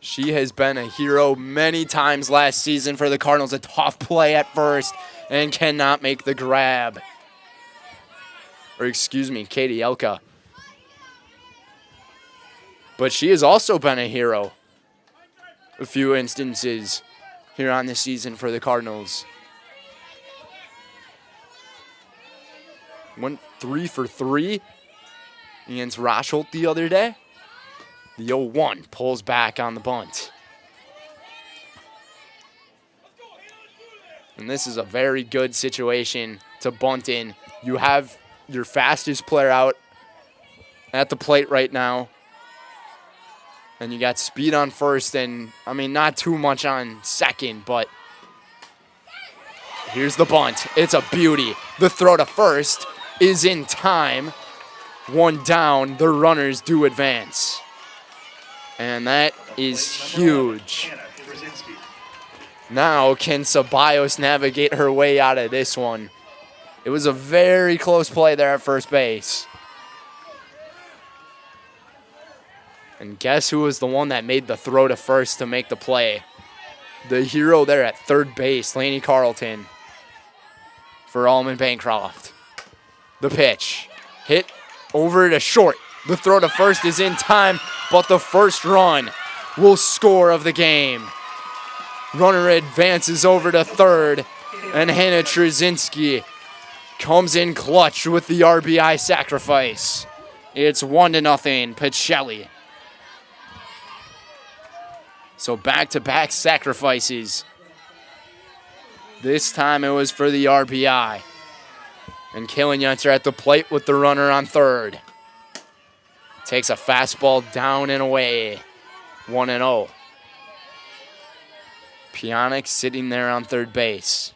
she has been a hero many times last season for the Cardinals. A tough play at first and cannot make the grab. Or excuse me, Katie Elka. But she has also been a hero a few instances here on this season for the Cardinals. Went 3 for 3 against Rosholt the other day. The 0-1 pulls back on the bunt. And this is a very good situation to bunt in. You have your fastest player out at the plate right now. And you got speed on first and, I mean, not too much on second, but here's the bunt. It's a beauty. The throw to first is in time. One down, the runners do advance. And that is huge. Now can Ceballos navigate her way out of this one? It was a very close play there at first base. And guess who was the one that made the throw to first to make the play? The hero there at third base, Lainey Carlton, for Almond-Bancroft. The pitch, hit over to short. The throw to first is in time, but the first run will score of the game. Runner advances over to third, and Hannah Trzynski comes in clutch with the RBI sacrifice. It's 1-0, Pacelli. So back-to-back sacrifices. This time it was for the RBI. And Killian-Yunter at the plate with the runner on third. Takes a fastball down and away. 1-0. Pionic sitting there on third base.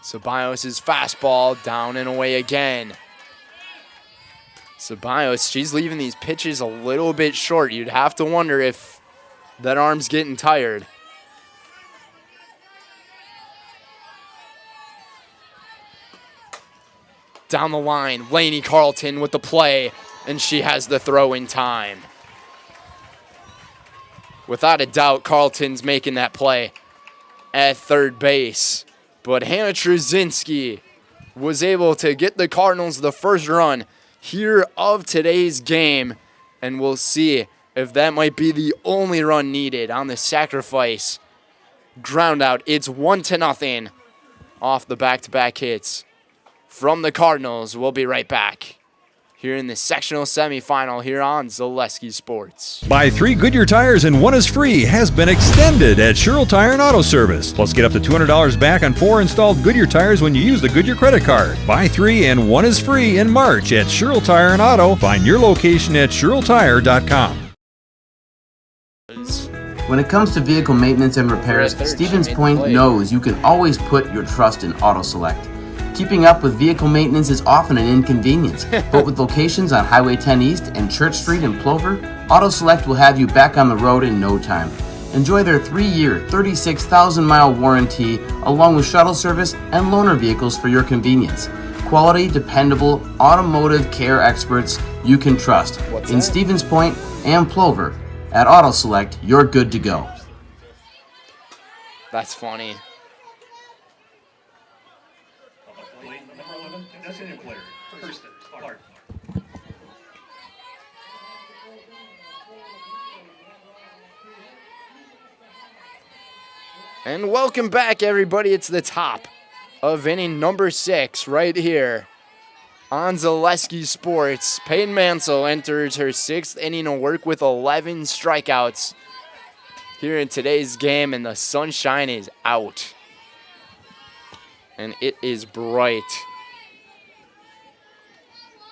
Ceballos' fastball down and away again. Ceballos, she's leaving these pitches a little bit short. You'd have to wonder if that arm's getting tired. Down the line, Lainey Carlton with the play, and she has the throw in time. Without a doubt, Carlton's making that play at third base. But Hannah Trzynski was able to get the Cardinals the first run here of today's game. And we'll see if that might be the only run needed on the sacrifice ground out. It's 1-0 off the back-to-back hits from the Cardinals. We'll be right back here in the sectional semifinal here on Zaleski Sports. Buy 3 Goodyear tires and 1 is free has been extended at Sherrill Tire and Auto Service. Plus, get up to $200 back on 4 installed Goodyear tires when you use the Goodyear credit card. Buy 3 and 1 is free in March at Sherrill Tire and Auto. Find your location at SherrillTire.com. When it comes to vehicle maintenance and repairs, Stevens Point knows you can always put your trust in Auto Select. Keeping up with vehicle maintenance is often an inconvenience, but with locations on Highway 10 East and Church Street in Plover, Auto Select will have you back on the road in no time. Enjoy their 3-year, 36,000-mile warranty, along with shuttle service and loaner vehicles for your convenience. Quality, dependable, automotive care experts you can trust. In Stevens Point and Plover, at Auto Select, you're good to go. That's funny. And welcome back, everybody. It's the top of inning number 6 right here on Zaleski Sports. Peyton Mansell enters her 6th inning of work with 11 strikeouts here in today's game, and the sunshine is out. And it is bright.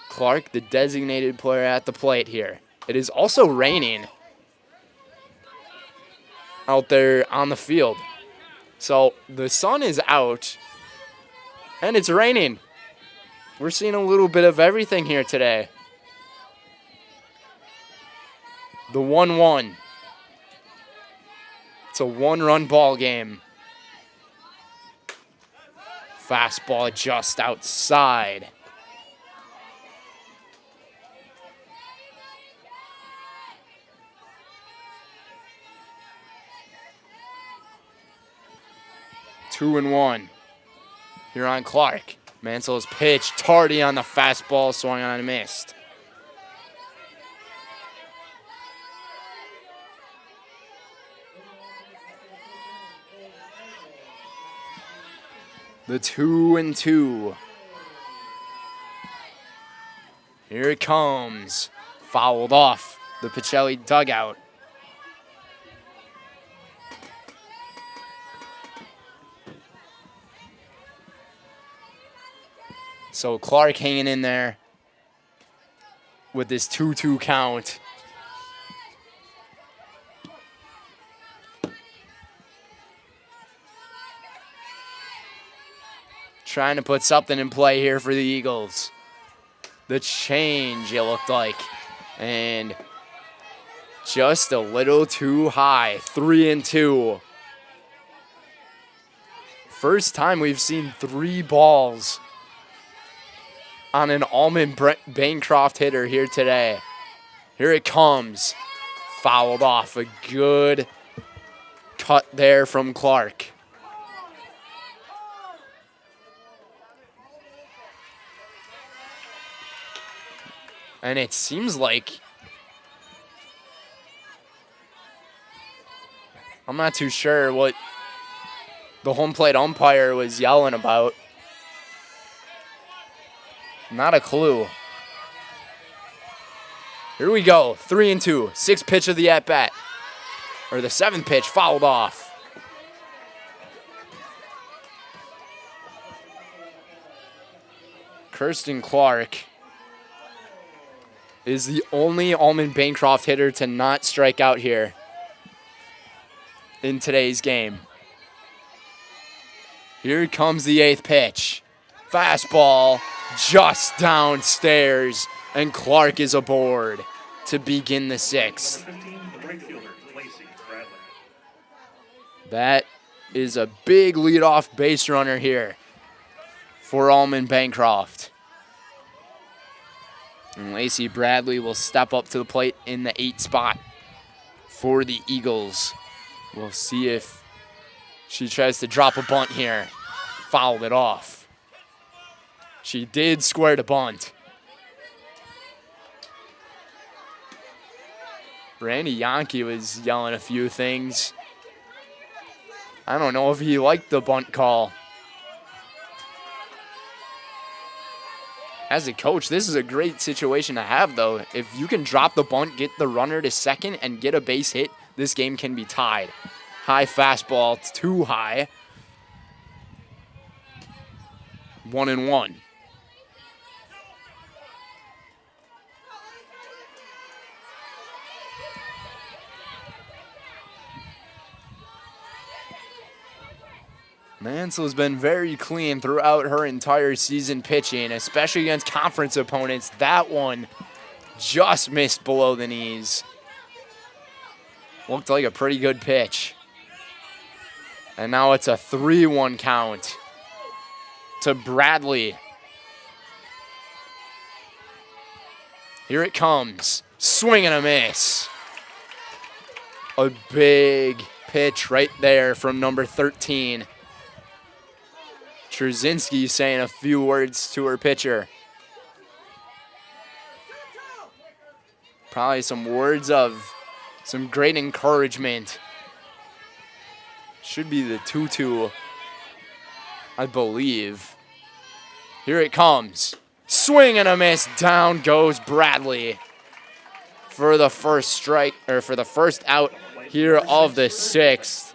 Clark, the designated player at the plate here. It is also raining out there on the field. So the sun is out and it's raining. We're seeing a little bit of everything here today. The 1-1. It's a 1-run ball game. Fastball just outside. Two and 1 here on Clark. Mansell's pitch, tardy on the fastball, swung on and missed. The 2-2. Here it comes. Fouled off the Pacelli dugout. So Clark hanging in there with this 2-2 count. Trying to put something in play here for the Eagles. The change, it looked like. And just a little too high. 3-2. First time we've seen 3 balls on an Almond-Bancroft hitter here today. Here it comes. Fouled off. A good cut there from Clark. And it seems like, I'm not too sure what the home plate umpire was yelling about. Not a clue. Here we go. 3-2. 6th pitch of the at-bat. Or the 7th pitch, fouled off. Kirsten Clark is the only Almond-Bancroft hitter to not strike out here in today's game. Here comes the 8th pitch. Fastball just downstairs, and Clark is aboard to begin the 6th. That is a big leadoff base runner here for Almond-Bancroft. And Lacey Bradley will step up to the plate in the 8th spot for the Eagles. We'll see if she tries to drop a bunt here. Fouled it off. She did square the bunt. Randy Yankee was yelling a few things. I don't know if he liked the bunt call. As a coach, this is a great situation to have, though. If you can drop the bunt, get the runner to second, and get a base hit, this game can be tied. High fastball, it's too high. 1-1. Mansell's been very clean throughout her entire season pitching, especially against conference opponents. That one just missed below the knees. Looked like a pretty good pitch. And now it's a 3-1 count to Bradley. Here it comes. Swing and a miss. A big pitch right there from number 13. Trzynski saying a few words to her pitcher. Probably some words of some great encouragement. Should be the 2-2, I believe. Here it comes. Swing and a miss. Down goes Bradley for the first strike, or for the first out here of the 6th.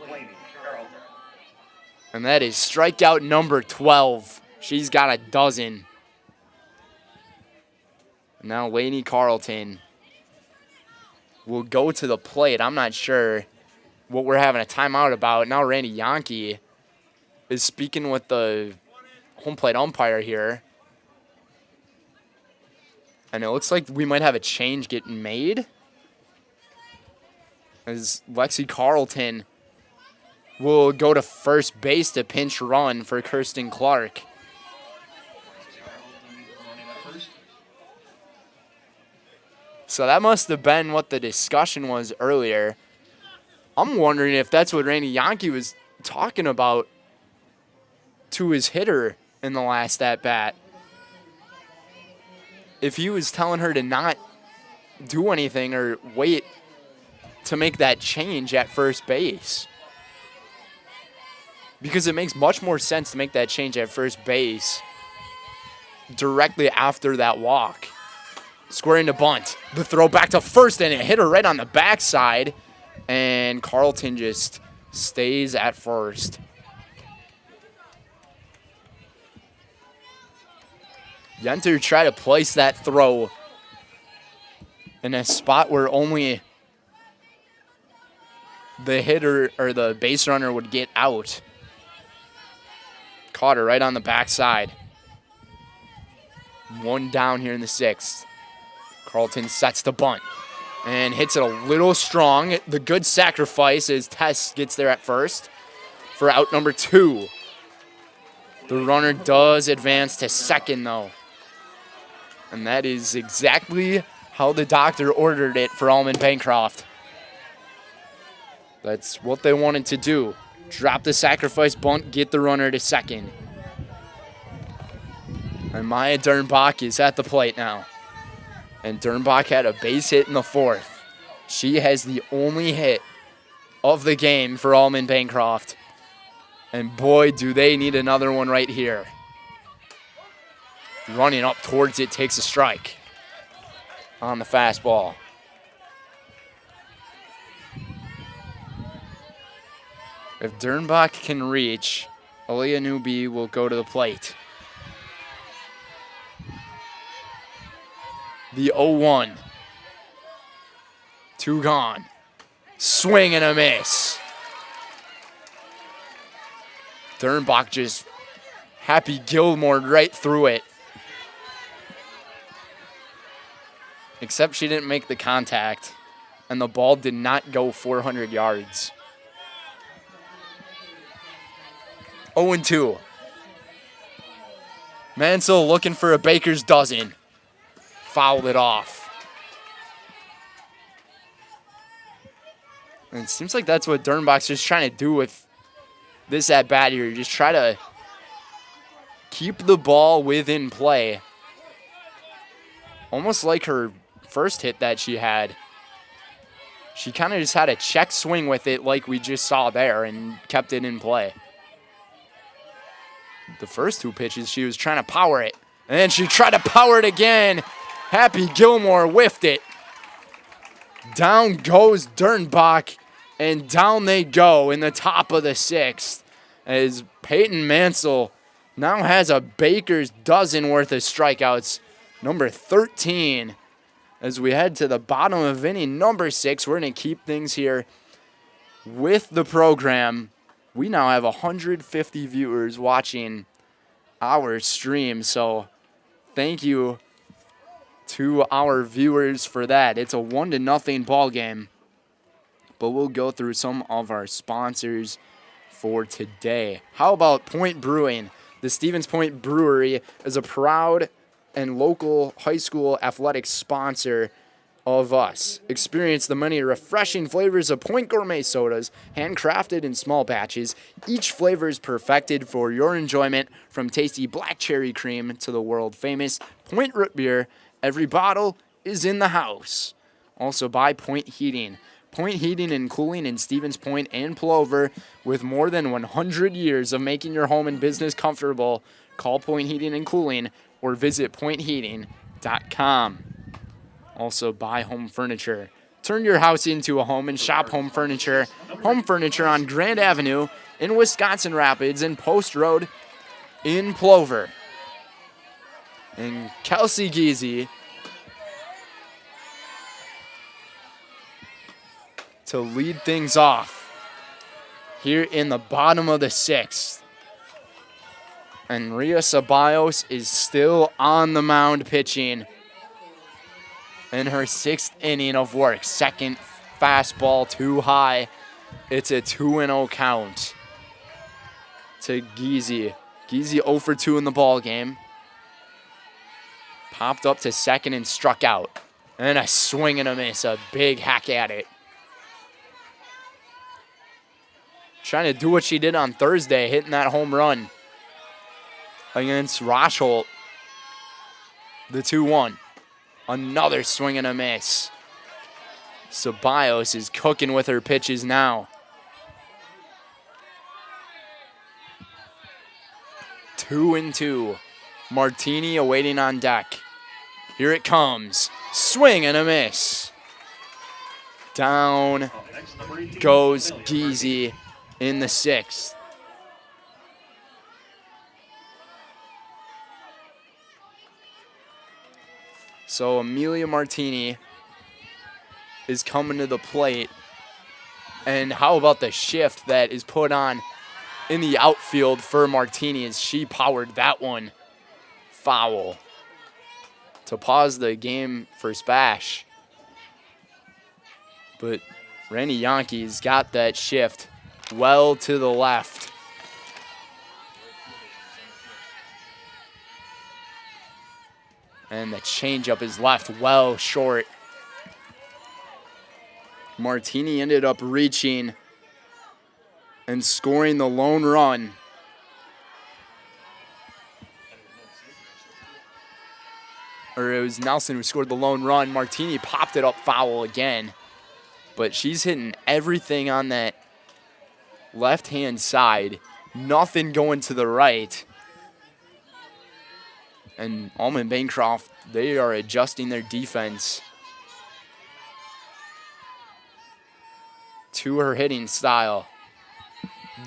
And that is strikeout number 12. She's got a dozen. Now Lainey Carlton will go to the plate. I'm not sure what we're having a timeout about. Now Randy Yankee is speaking with the home plate umpire here. And it looks like we might have a change getting made, as Lexi Carlton will go to first base to pinch run for Kirsten Clark. So that must have been what the discussion was earlier. I'm wondering if that's what Randy Yankee was talking about to his hitter in the last at-bat. If he was telling her to not do anything or wait to make that change at first base. Because it makes much more sense to make that change at first base directly after that walk. Squaring the bunt. The throw back to first, and it hit her right on the backside. And Carlton just stays at first. Yenter tried to place that throw in a spot where only the hitter or the base runner would get out. Caught her right on the backside. One down here in the 6th. Carlton sets the bunt and hits it a little strong. The good sacrifice is Tess gets there at first for out number 2. The runner does advance to second, though. And that is exactly how the doctor ordered it for Almond-Bancroft. That's what they wanted to do. Drop the sacrifice bunt, get the runner to second. And Maya Dernbach is at the plate now. And Dernbach had a base hit in the 4th. She has the only hit of the game for Almond-Bancroft. And boy, do they need another one right here. Running up towards it, takes a strike on the fastball. If Dernbach can reach, Aaliyah Newby will go to the plate. The 0-1. 2 gone. Swing and a miss. Dernbach just Happy Gilmore right through it. Except she didn't make the contact, and the ball did not go 400 yards. 0-2. Mansell looking for a baker's dozen. Fouled it off. And it seems like that's what Dernbach's just trying to do with this at-bat here. Just try to keep the ball within play. Almost like her first hit that she had. She kind of just had a check swing with it like we just saw there and kept it in play. The first 2 pitches, she was trying to power it. And then she tried to power it again. Happy Gilmore whiffed it. Down goes Dernbach, and down they go in the top of the 6th as Peyton Mansell now has a baker's dozen worth of strikeouts, number 13. As we head to the bottom of inning number 6, we're going to keep things here with the program. We now have 150 viewers watching our stream, so thank you to our viewers for that. It's a 1-0 ball game, but we'll go through some of our sponsors for today. How about Point Brewing? The Stevens Point Brewery is a proud and local high school athletic sponsor of us. Experience the many refreshing flavors of Point Gourmet sodas, handcrafted in small batches. Each flavor is perfected for your enjoyment, from tasty black cherry cream to the world-famous Point Root Beer. Every bottle is in the house. Also by Point Heating. Point Heating and Cooling in Stevens Point and Plover. With more than 100 years of making your home and business comfortable, call Point Heating and Cooling or visit pointheating.com. Also buy Home Furniture. Turn your house into a home and shop Home Furniture. Home Furniture on Grand Avenue in Wisconsin Rapids and Post Road in Plover. And Kelsey Giese to lead things off here in the bottom of the 6th. And Rhea Ceballos is still on the mound pitching in her 6th inning of work. Second fastball too high. It's a 2-0 count to Giese. Giese 0 for 2 in the ball game. Popped up to second and struck out. And a swing and a miss. A big hack at it. Trying to do what she did on Thursday, hitting that home run against Rochholt. The 2-1. Another swing and a miss. Ceballos is cooking with her pitches now. 2-2. Martini awaiting on deck. Here it comes. Swing and a miss. Down goes Giese in the 6th. So Amelia Martini is coming to the plate. And how about the shift that is put on in the outfield for Martini as she powered that one foul to pause the game for Spash. But Randy Yankees got that shift well to the left. And the changeup is left well short. Martini ended up reaching and scoring the lone run. Or it was Nelson who scored the lone run. Martini popped it up foul again. But she's hitting everything on that left-hand side. Nothing going to the right. And Almond-Bancroft, they are adjusting their defense to her hitting style.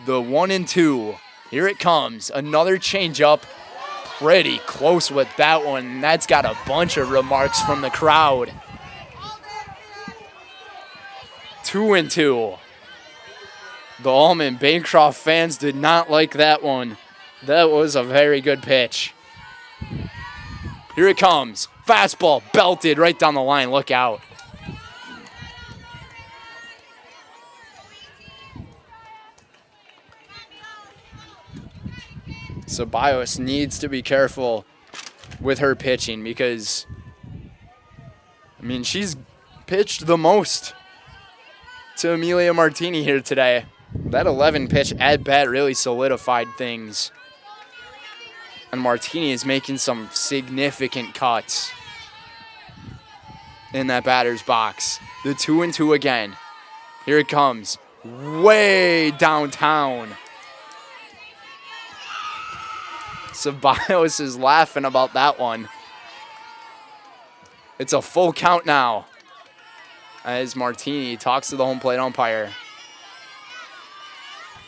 The 1-2. Here it comes. Another changeup. Pretty close with that one. That's got a bunch of remarks from the crowd. 2-2. The Almond-Bancroft fans did not like that one. That was a very good pitch. Here it comes. Fastball belted right down the line. Look out. Ceballos needs to be careful with her pitching because, I mean, she's pitched the most to Amelia Martini here today. That 11 pitch at bat really solidified things. And Martini is making some significant cuts in that batter's box. The 2-2 again. Here it comes. Way downtown. Ceballos is laughing about that one. It's a full count now as Martini talks to the home plate umpire.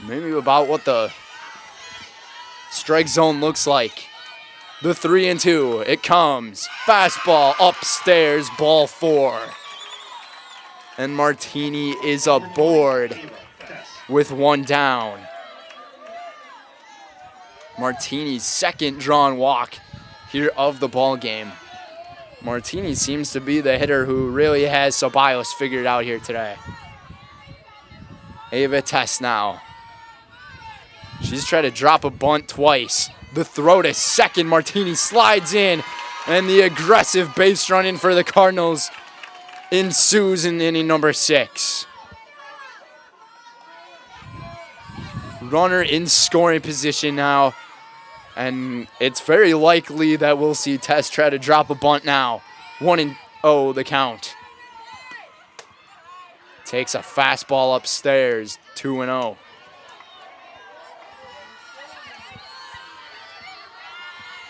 Maybe about what the strike zone looks like. The 3-2, it comes. Fastball upstairs, ball 4. And Martini is aboard with 1 down. Martini's second drawn walk here of the ball game. Martini seems to be the hitter who really has Ceballos figured out here today. Ava Tess now. She's tried to drop a bunt twice. The throw to second. Martini slides in, and the aggressive base run in for the Cardinals ensues in inning number 6. Runner in scoring position now, and it's very likely that we'll see Tess try to drop a bunt now. 1-0 the count. Takes a fastball upstairs, 2-0.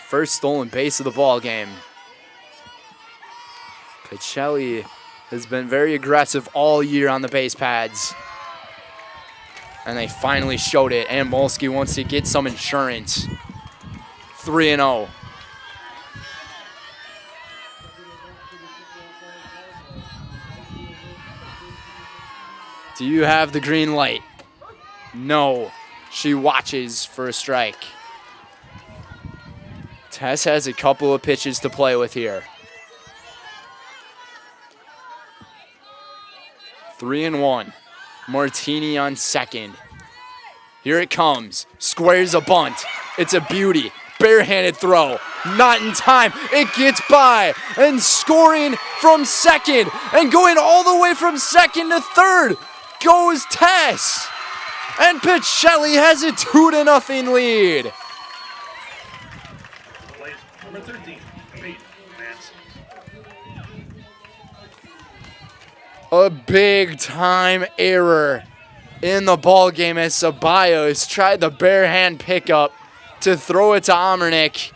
First stolen base of the ball game. Pacelli has been very aggressive all year on the base pads. And they finally showed it. And Molsky wants to get some insurance. 3-0. Do you have the green light? No. She watches for a strike. Tess has a couple of pitches to play with here. 3-1. Martini on second. Here it comes. Squares a bunt. It's a beauty. Barehanded throw. Not in time. It gets by. And scoring from second. And going all the way from second to third goes Tess. And Pacelli has a 2-0 lead. Number 13, Peyton Manson. A big time error in the ball game as Ceballos tried the bare hand pickup to throw it to Amernick,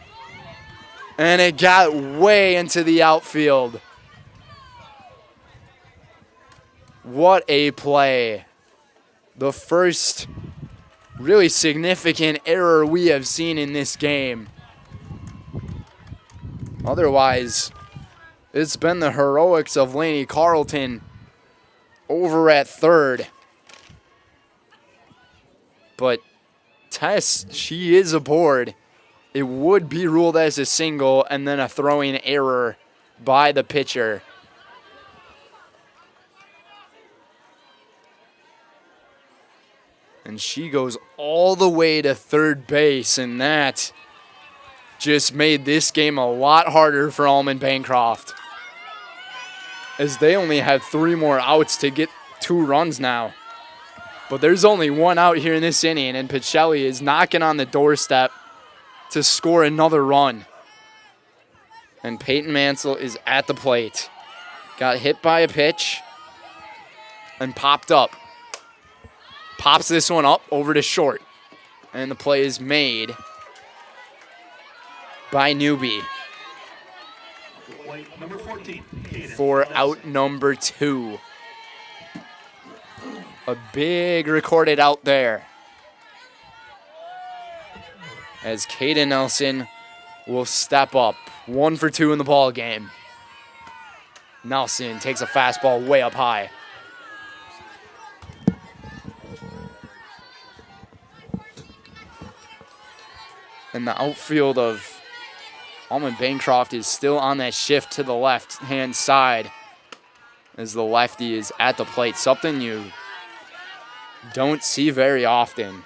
and it got way into the outfield. What a play. The first really significant error we have seen in this game. Otherwise, it's been the heroics of Lainey Carlton over at third. But Tess, she is aboard. It would be ruled as a single and then a throwing error by the pitcher. And she goes all the way to third base, and that just made this game a lot harder for Almond-Bancroft, as they only have 3 more outs to get 2 runs now. But there's only 1 out here in this inning, and Pacelli is knocking on the doorstep to score another run. And Peyton Mansell is at the plate. Got hit by a pitch and popped up. Pops this one up over to short. And the play is made by Newby Number 14, for out number 2. A big recorded out there, as Kaden Nelson will step up. 1 for 2 in the ball game. Nelson takes a fastball way up high. And the outfield of Almond-Bancroft is still on that shift to the left-hand side as the lefty is at the plate. Something you don't see very often.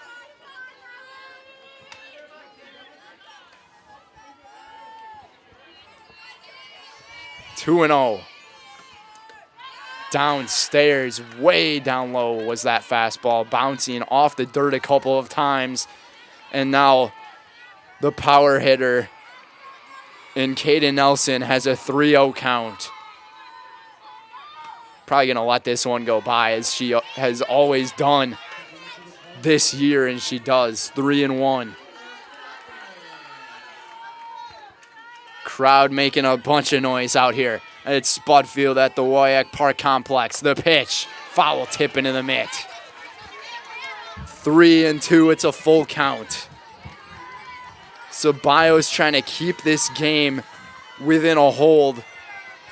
Downstairs, way down low was that fastball, bouncing off the dirt a couple of times. And now the power hitter in Caden Nelson has a 3-0 count. Probably going to let this one go by, as she has always done this year, and she does. 3-1. Crowd making a bunch of noise out here. It's Spud Field at the WIAA Park Complex. The pitch, foul tip into the mitt. 3-2, it's a full count. Ceballos trying to keep this game within a hold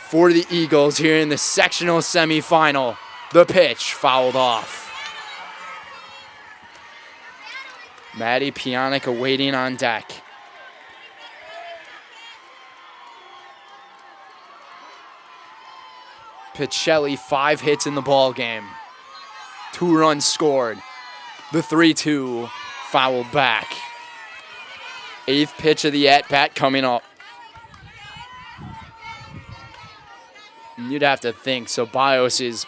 for the Eagles here in the sectional semifinal. The pitch fouled off. Maddie Pionica waiting on deck. Pacelli, 5 hits in the ball game. 2 runs scored. The 3-2 fouled back. 8th pitch of the at-bat coming up. And you'd have to think Ceballos is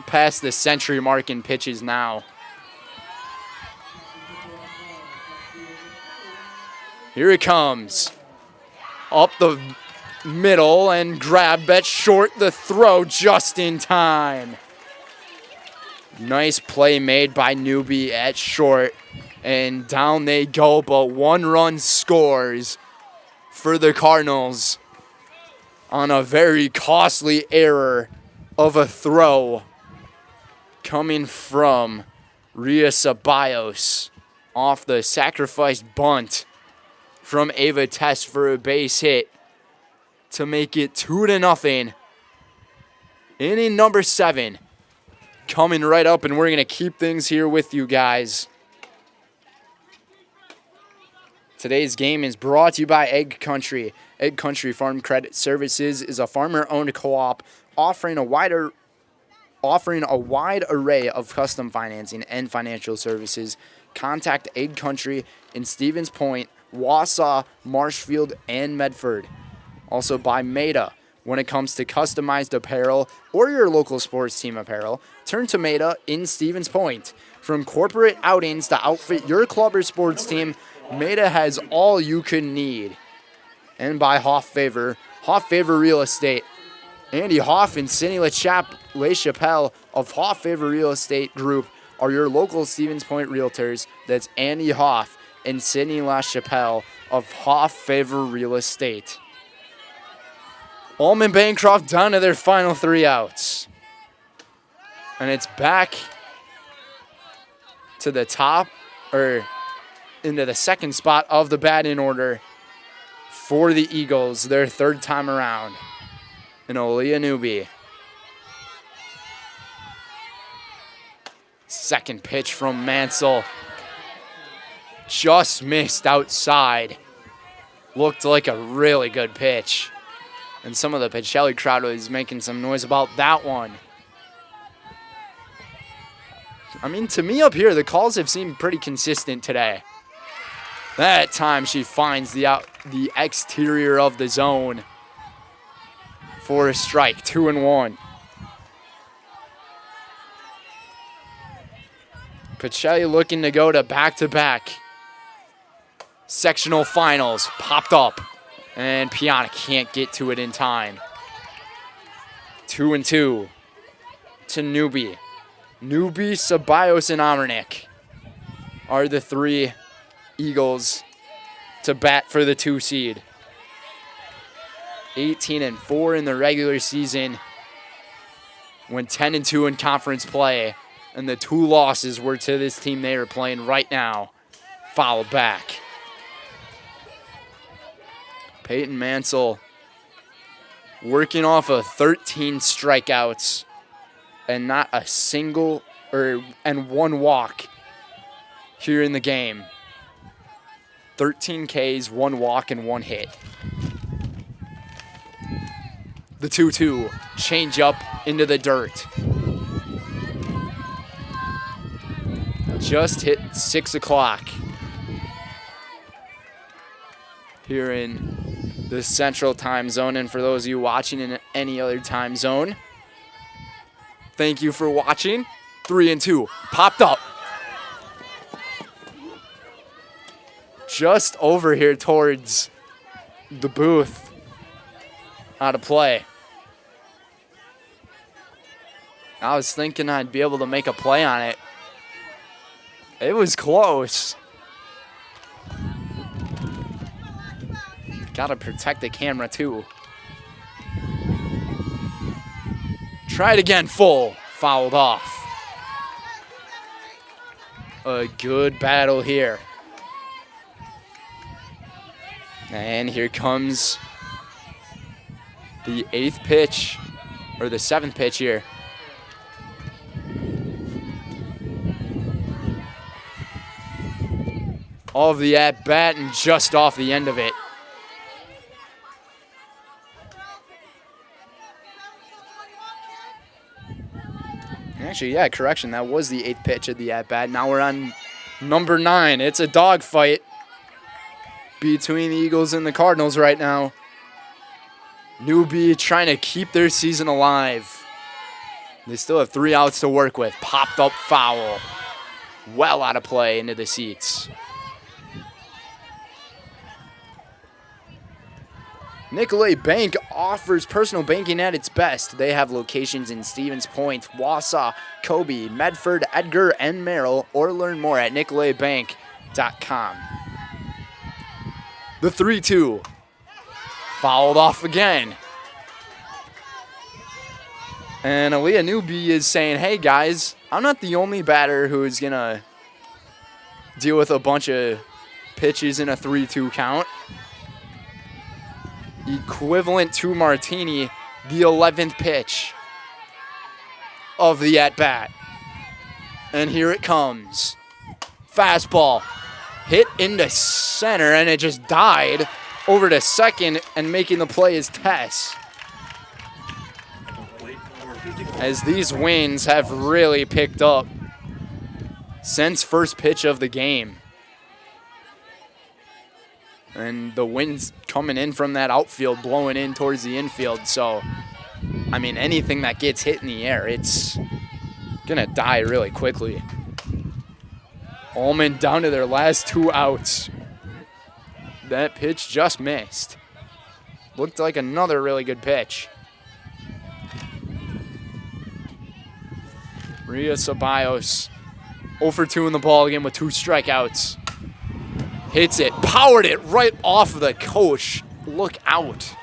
past the century mark in pitches now. Here it comes. Up the middle and grab at short. The throw just in time. Nice play made by Newbie at short. And down they go, but 1 run scores for the Cardinals on a very costly error of a throw coming from Rhea Ceballos off the sacrifice bunt from Ava Test for a base hit to make it 2-0. Inning number 7 coming right up, and we're going to keep things here with you guys. Today's game is brought to you by Egg Country. Egg Country Farm Credit Services is a farmer-owned co-op offering a wide array of custom financing and financial services. Contact Egg Country in Stevens Point, Wausau, Marshfield, and Medford. Also by Maida. When it comes to customized apparel or your local sports team apparel, turn to Maida in Stevens Point. From corporate outings to outfit your club or sports team, Maida has all you can need. And by Hoff Favor Real Estate. Andy Hoff and Cindy LeChapelle of Hoff Favor Real Estate Group are your local Stevens Point realtors. That's Andy Hoff and Cindy LaChapelle of Hoff Favor Real Estate. Almond-Bancroft down to their final 3 outs. And it's back to the top, or into the second spot of the batting order for the Eagles, their 3rd time around. And Aaliyah Newby. Second pitch from Mansell. Just missed outside. Looked like a really good pitch. And some of the Pacelli crowd was making some noise about that one. I mean, to me up here, the calls have seemed pretty consistent today. That time she finds the exterior of the zone for a strike. 2-1. Pacelli looking to go to back-to-back sectional finals. Popped up. And Piana can't get to it in time. 2-2 to Newbie. Newbie, Ceballos, and Amernick are the 3 Eagles to bat for the 2 seed. 18-4 in the regular season. Went 10-2 in conference play. And the 2 losses were to this team they are playing right now. Foul back. Peyton Mansell working off of 13 strikeouts and not a single and 1 walk here in the game. 13 Ks, 1 walk, and 1 hit. The 2-2 change up into the dirt. Just hit 6 o'clock here in the Central Time Zone, and for those of you watching in any other time zone, Thank you for watching. 3-2. Popped up. Just over here towards the booth. Out of play. I was thinking I'd be able to make a play on it. It was close. Gotta protect the camera too. Try it again, full. Fouled off. A good battle here. And here comes the 8th pitch, or the 7th pitch here. All of the at-bat and just off the end of it. Actually, yeah, correction. That was the 8th pitch of the at-bat. Now we're on number 9. It's a dogfight between the Eagles and the Cardinals right now. Newbie trying to keep their season alive. They still have 3 outs to work with. Popped up foul. Well out of play into the seats. Nicolay Bank offers personal banking at its best. They have locations in Stevens Point, Wausau, Kobe, Medford, Edgar, and Merrill, or learn more at nicolaybank.com. The 3-2. Fouled off again. And Aaliyah Newby is saying, hey guys, I'm not the only batter who is going to deal with a bunch of pitches in a 3-2 count. Equivalent to Martini, the 11th pitch of the at-bat. And here it comes. Fastball hit into center, and it just died over to second, and making the play is Tess. As these wins have really picked up since first pitch of the game. And the wind's coming in from that outfield, blowing in towards the infield. So, I mean, anything that gets hit in the air, it's going to die really quickly. Almond down to their last 2 outs. That pitch just missed. Looked like another really good pitch. Rhea Ceballos 0 for 2 in the ball again with 2 strikeouts. Hits it, powered it right off the coach. Look out.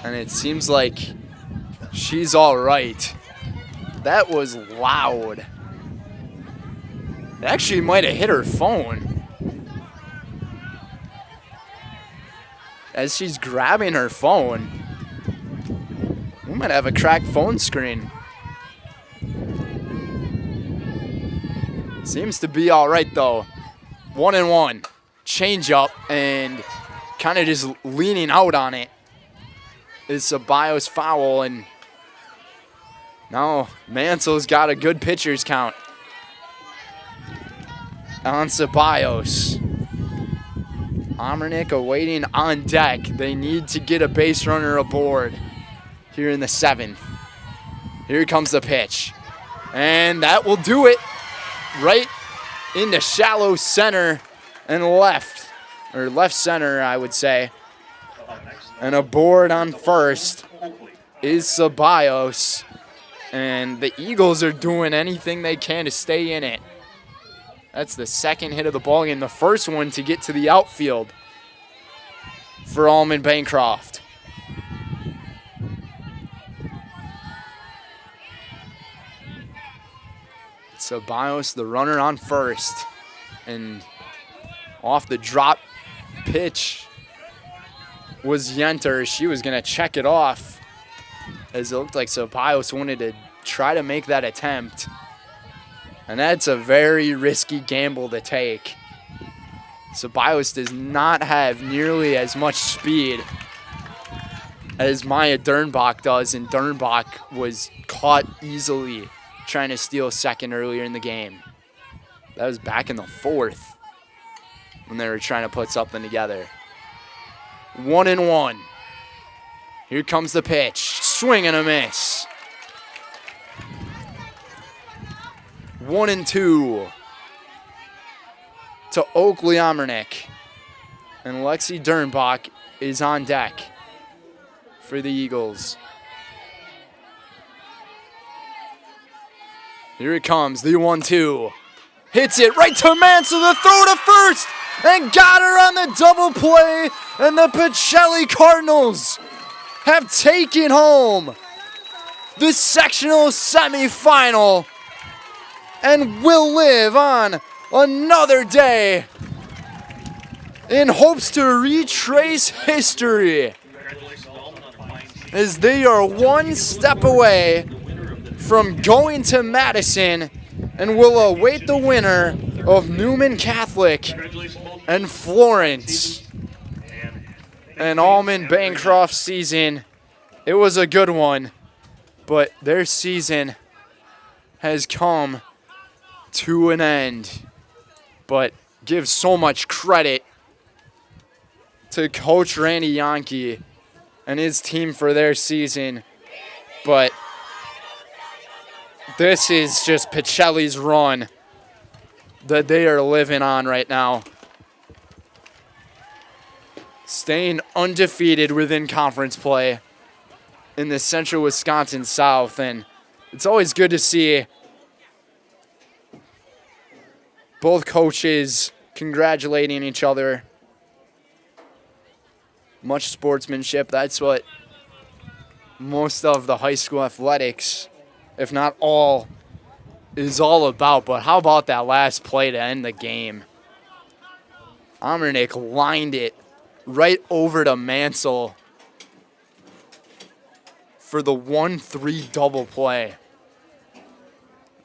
And it seems like she's all right. That was loud. It actually might have hit her phone. As she's grabbing her phone, we might have a cracked phone screen. Seems to be all right, though. 1-1. Change up and kind of just leaning out on it is Ceballos foul. And now Mansell's got a good pitcher's count on Ceballos. Amernick awaiting on deck. They need to get a base runner aboard here in the 7th. Here comes the pitch. And that will do it. Right into shallow center and left. Or left center, I would say. And aboard on first is Ceballos. And the Eagles are doing anything they can to stay in it. That's the 2nd hit of the ball game. The first one to get to the outfield for Almond-Bancroft. Ceballos, the runner on first. And off the drop pitch was Yenter. She was going to check it off, as it looked like Ceballos wanted to try to make that attempt. And that's a very risky gamble to take. Ceballos does not have nearly as much speed as Maya Dernbach does, and Dernbach was caught easily trying to steal second earlier in the game. That was back in the 4th when they were trying to put something together. 1-1. Here comes the pitch. Swing and a miss. 1-2 to Oakley Omernick. And Lexi Dernbach is on deck for the Eagles. Here it comes, the 1-2. Hits it right to Mansell, the throw to first, and got her on the double play. And the Pacelli Cardinals have taken home the sectional semifinal and will live on another day in hopes to retrace history, as they are one step away from going to Madison and will await the winner of Newman Catholic and Florence. An Almond-Bancroft season. It was a good one, but their season has come to an end. But give so much credit to Coach Randy Yankee and his team for their season. But this is just Pacelli's run that they are living on right now. Staying undefeated within conference play in the Central Wisconsin South. And it's always good to see both coaches congratulating each other. Much sportsmanship. That's what most of the high school athletics, if not all, is all about. But how about that last play to end the game? Omernick lined it right over to Mansell for the 1-3 double play.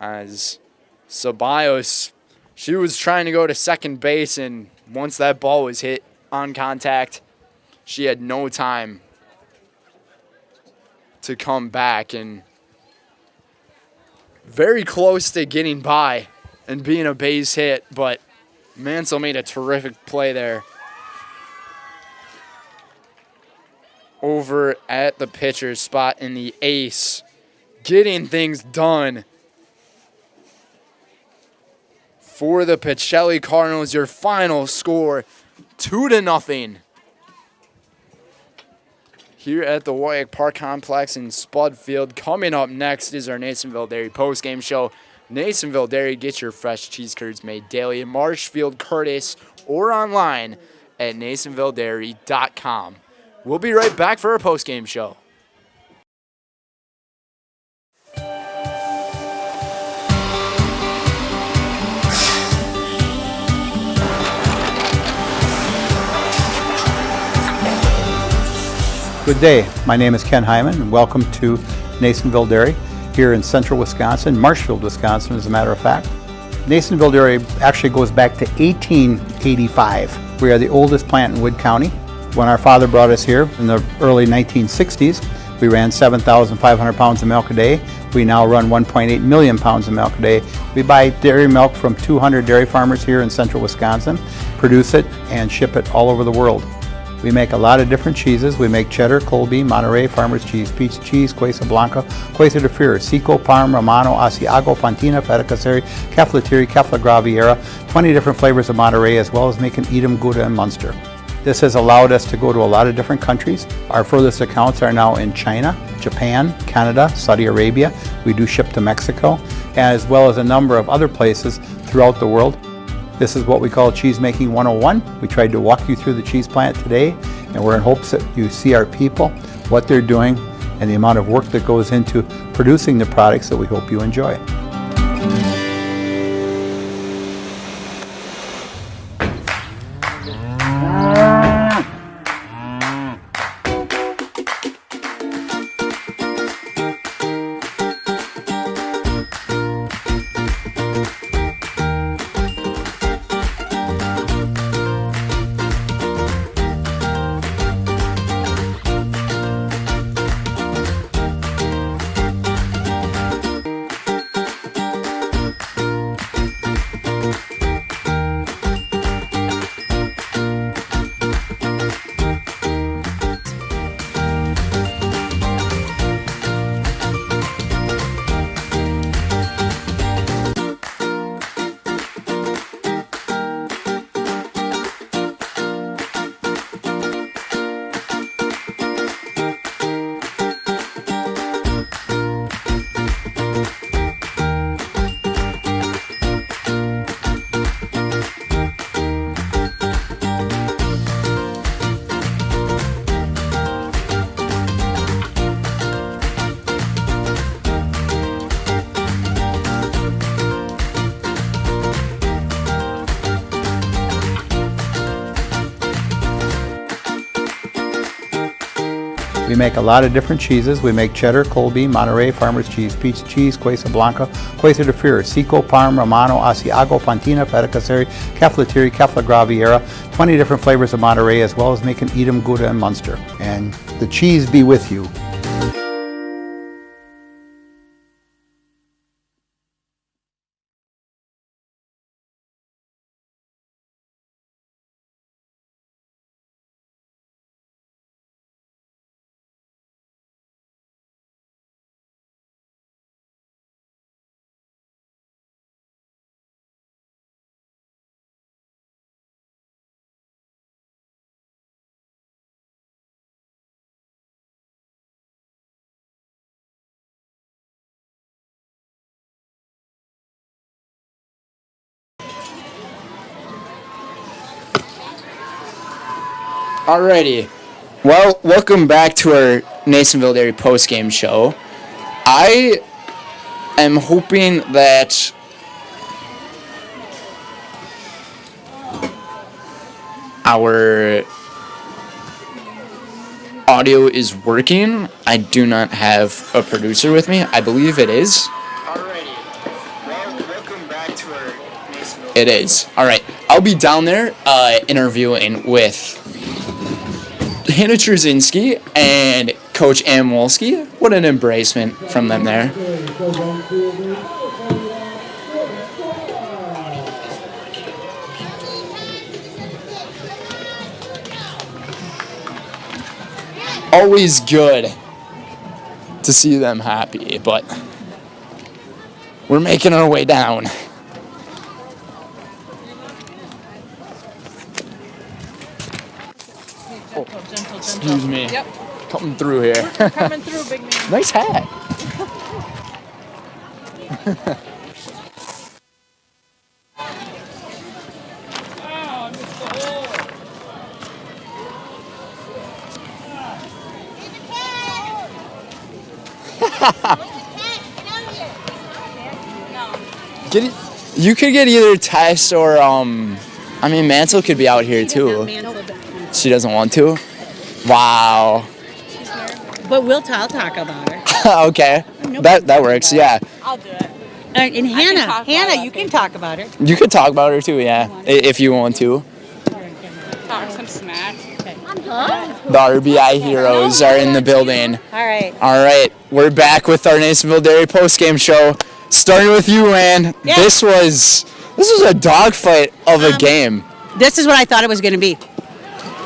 As Ceballos, she was trying to go to second base, and once that ball was hit on contact, she had no time to come back, and very close to getting by and being a base hit, but Mansell made a terrific play there. Over at the pitcher's spot in the ace, getting things done for the Pacelli Cardinals. Your final score, 2-0. Here at the WIAA Park Complex in Spudfield. Coming up next is our Nasonville Dairy postgame show. Nasonville Dairy, get your fresh cheese curds made daily in Marshfield, Curtis, or online at nasonvilledairy.com. We'll be right back for our postgame show. Good day. My name is Ken Hyman, and welcome to Nasonville Dairy here in central Wisconsin, Marshfield, Wisconsin, as a matter of fact. Nasonville Dairy actually goes back to 1885. We are the oldest plant in Wood County. When our father brought us here in the early 1960s, we ran 7,500 pounds of milk a day. We now run 1.8 million pounds of milk a day. We buy dairy milk from 200 dairy farmers here in central Wisconsin, produce it, and ship it all over the world. We make a lot of different cheeses. We make cheddar, Colby, Monterey, Farmer's Cheese, Peach Cheese, Quesa Blanca, Quesa de Fury, Seco, Parm, Romano, Asiago, Fontina, Feta Caseri, Keflatiri, Kefla Graviera, 20 different flavors of Monterey, as well as making Edam, Gouda, and Munster. This has allowed us to go to a lot of different countries. Our furthest accounts are now in China, Japan, Canada, Saudi Arabia. We do ship to Mexico, as well as a number of other places throughout the world. This is what we call Cheese Making 101. We tried to walk you through the cheese plant today, and we're in hopes that you see our people, what they're doing, and the amount of work that goes into producing the products that we hope you enjoy. We make a lot of different cheeses. We make cheddar, Colby, Monterey, Farmer's Cheese, Pizza Cheese, Quesa Blanca, Quesa de Freer, Seco, Parm, Romano, Asiago, Fontina, Feta Caseri, Caflateri, Cafla Graviera, 20 different flavors of Monterey, as well as making Edam, Gouda, and Munster. And the cheese be with you. Alrighty. Well, welcome back to our Nasonville Dairy postgame show. I am hoping that our audio is working. I do not have a producer with me. I believe it is. Alrighty. Well, welcome back to our Nasonville. It is. Alright. I'll be down there interviewing with Hannah Trzynski and Coach Amwolski. What an embracement from them there. Always good to see them happy, but we're making our way down. Excuse me. Yep. Coming through here. We're coming through, big man. Nice hat. You could get either Tess or Mansell could be out here too. She doesn't want to? Wow. But I'll talk about her. Okay. That works, yeah. I'll do it. And Hannah, you can talk about her. You could talk about her too, yeah, if you want to. Talk some smack. The RBI heroes are in the building. All right. All right, we're back with our Nasonville Dairy postgame show. Starting with you, Ann. Yeah. This was a dogfight of a game. This is what I thought it was going to be.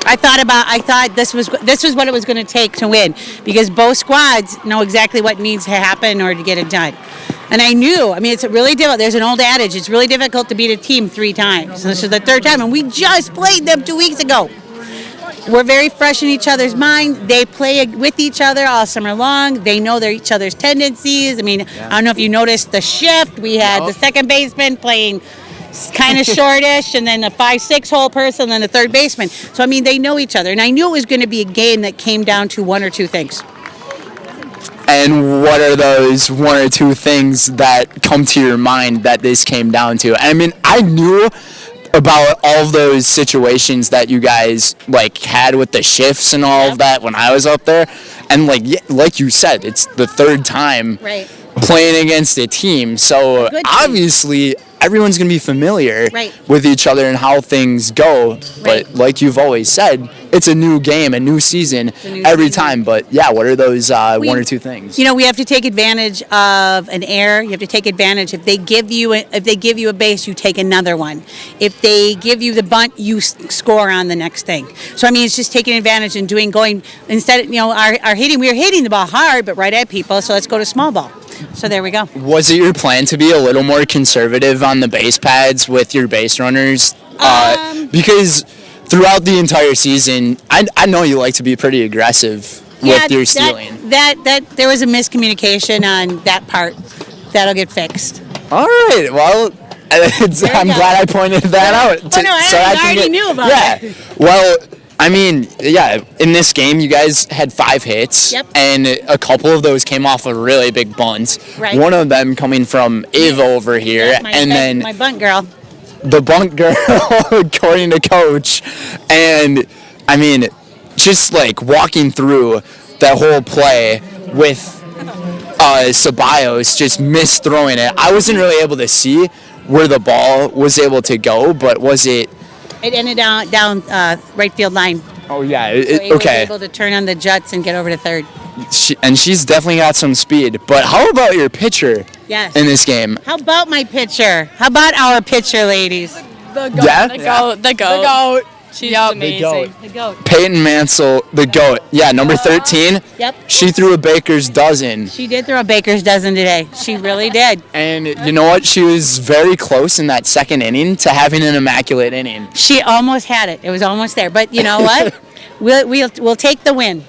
I thought this was what it was going to take to win, because both squads know exactly what needs to happen in order to get it done. And I knew, it's really difficult. There's an old adage, it's really difficult to beat a team 3 times. So this is the 3rd time, and we just played them 2 weeks ago. We're very fresh in each other's mind. They play with each other all summer long. They know each other's tendencies. I don't know if you noticed the shift. We had the second baseman playing kind of shortish, and then a 5-6 hole person, and then a third baseman. So they know each other, and I knew it was going to be a game that came down to 1 or 2 things. And what are those 1 or 2 things that come to your mind that this came down to? I knew about all of those situations that you guys had with the shifts and all of that when I was up there, and like you said, it's the 3rd time playing against a team, so obviously everyone's going to be familiar with each other and how things go. But like you've always said, it's a new game, a new season every time. But yeah, what are those 1 or 2 things? We have to take advantage of an error. You have to take advantage. If they give you a base, you take another one. If they give you the bunt, you score on the next thing. So it's just taking advantage and going instead. Our hitting, we were hitting the ball hard, but right at people. So let's go to small ball. So there we go. Was it your plan to be a little more conservative on the base pads with your base runners? Because throughout the entire season, I know you like to be pretty aggressive with your stealing. That there was a miscommunication on that part. That'll get fixed. All right. Well, I'm glad I pointed that out. I already knew about it. Well, in this game, you guys had 5 hits, and a couple of those came off a really big bunt. Right. One of them coming from Ava over here, then my bunt girl. The bunt girl, according to Coach, and just walking through that whole play with Ceballos just misthrowing it. I wasn't really able to see where the ball was able to go, but was it? It ended down right field line. Oh yeah, So okay. was able to turn on the juts and get over to third. She's definitely got some speed. But how about your pitcher Yes. in this game? How about my pitcher? How about our pitcher, ladies? The goat. Yeah? The goat. The goat. She's amazing. The goat. Peyton Mansell, the GOAT. Yeah, number 13. Yep. She threw a baker's dozen. She did throw a baker's dozen today. She really did. And you know what? She was very close in that second inning to having an immaculate inning. She almost had it. It was almost there. But you know what? we'll take the win.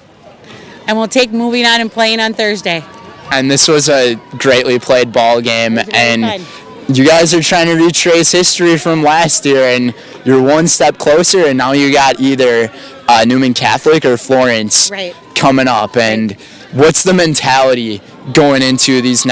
And we'll take moving on and playing on Thursday. And this was a greatly played ball game. And you guys are trying to retrace history from last year, and you're one step closer, and now you got either Newman Catholic or Florence coming up. And what's the mentality going into these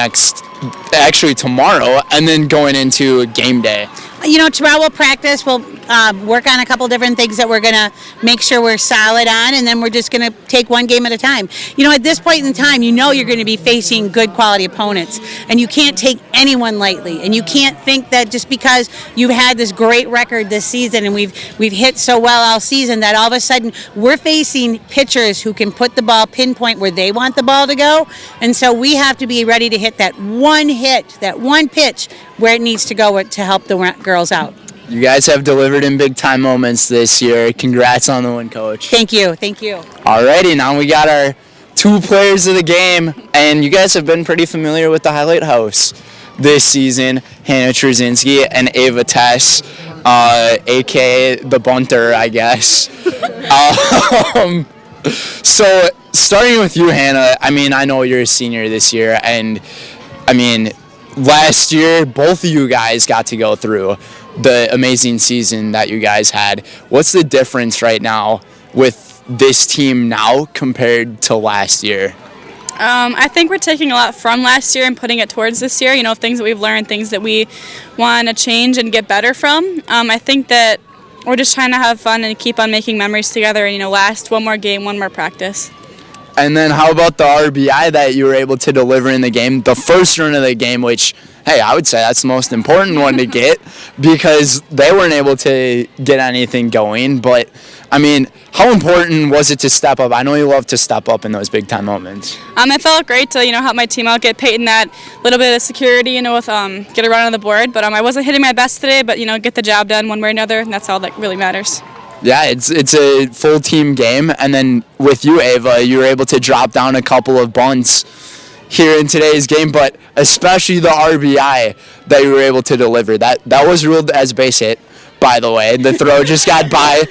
actually tomorrow, and then going into game day? You know, tomorrow we'll practice. We'll work on a couple different things that we're going to make sure we're solid on, and then we're just going to take one game at a time. You know, at this point in time, you know you're going to be facing good quality opponents, and you can't take anyone lightly, and you can't think that just because you've had this great record this season and we've hit so well all season that all of a sudden we're facing pitchers who can put the ball pinpoint where they want the ball to go, and so we have to be ready to hit that one hit, that one pitch where it needs to go to help the girls out. You guys have delivered in big time moments this year. Congrats on the win, Coach. Thank you. Thank you. Alrighty, now we got our 2 players of the game, and you guys have been pretty familiar with the Highlight House this season. Hannah Trzynski and Ava Tess, aka the bunter, I guess. So starting with you, Hannah, I mean, I know you're a senior this year, and I mean, last year, both of you guys got to go through the amazing season that you guys had. What's the difference right now with this team now compared to last year? I think we're taking a lot from last year and putting it towards this year. You know, things that we've learned, things that we want to change and get better from. I think that we're just trying to have fun and keep on making memories together and, you know, last one more game, one more practice. And then how about the RBI that you were able to deliver in the game, the first run of the game, which, hey, I would say that's the most important one to get because they weren't able to get anything going. But, I mean, how important was it to step up? I know you love to step up in those big-time moments. It felt great to, you know, help my team out, get Peyton that little bit of security, you know, with get a run on the board. But I wasn't hitting my best today, but, you know, get the job done one way or another, and that's all that really matters. Yeah, it's a full team game, and then with you, Ava, you were able to drop down a couple of bunts here in today's game, but especially the RBI that you were able to deliver. That was ruled as base hit, by the way. The throw just got by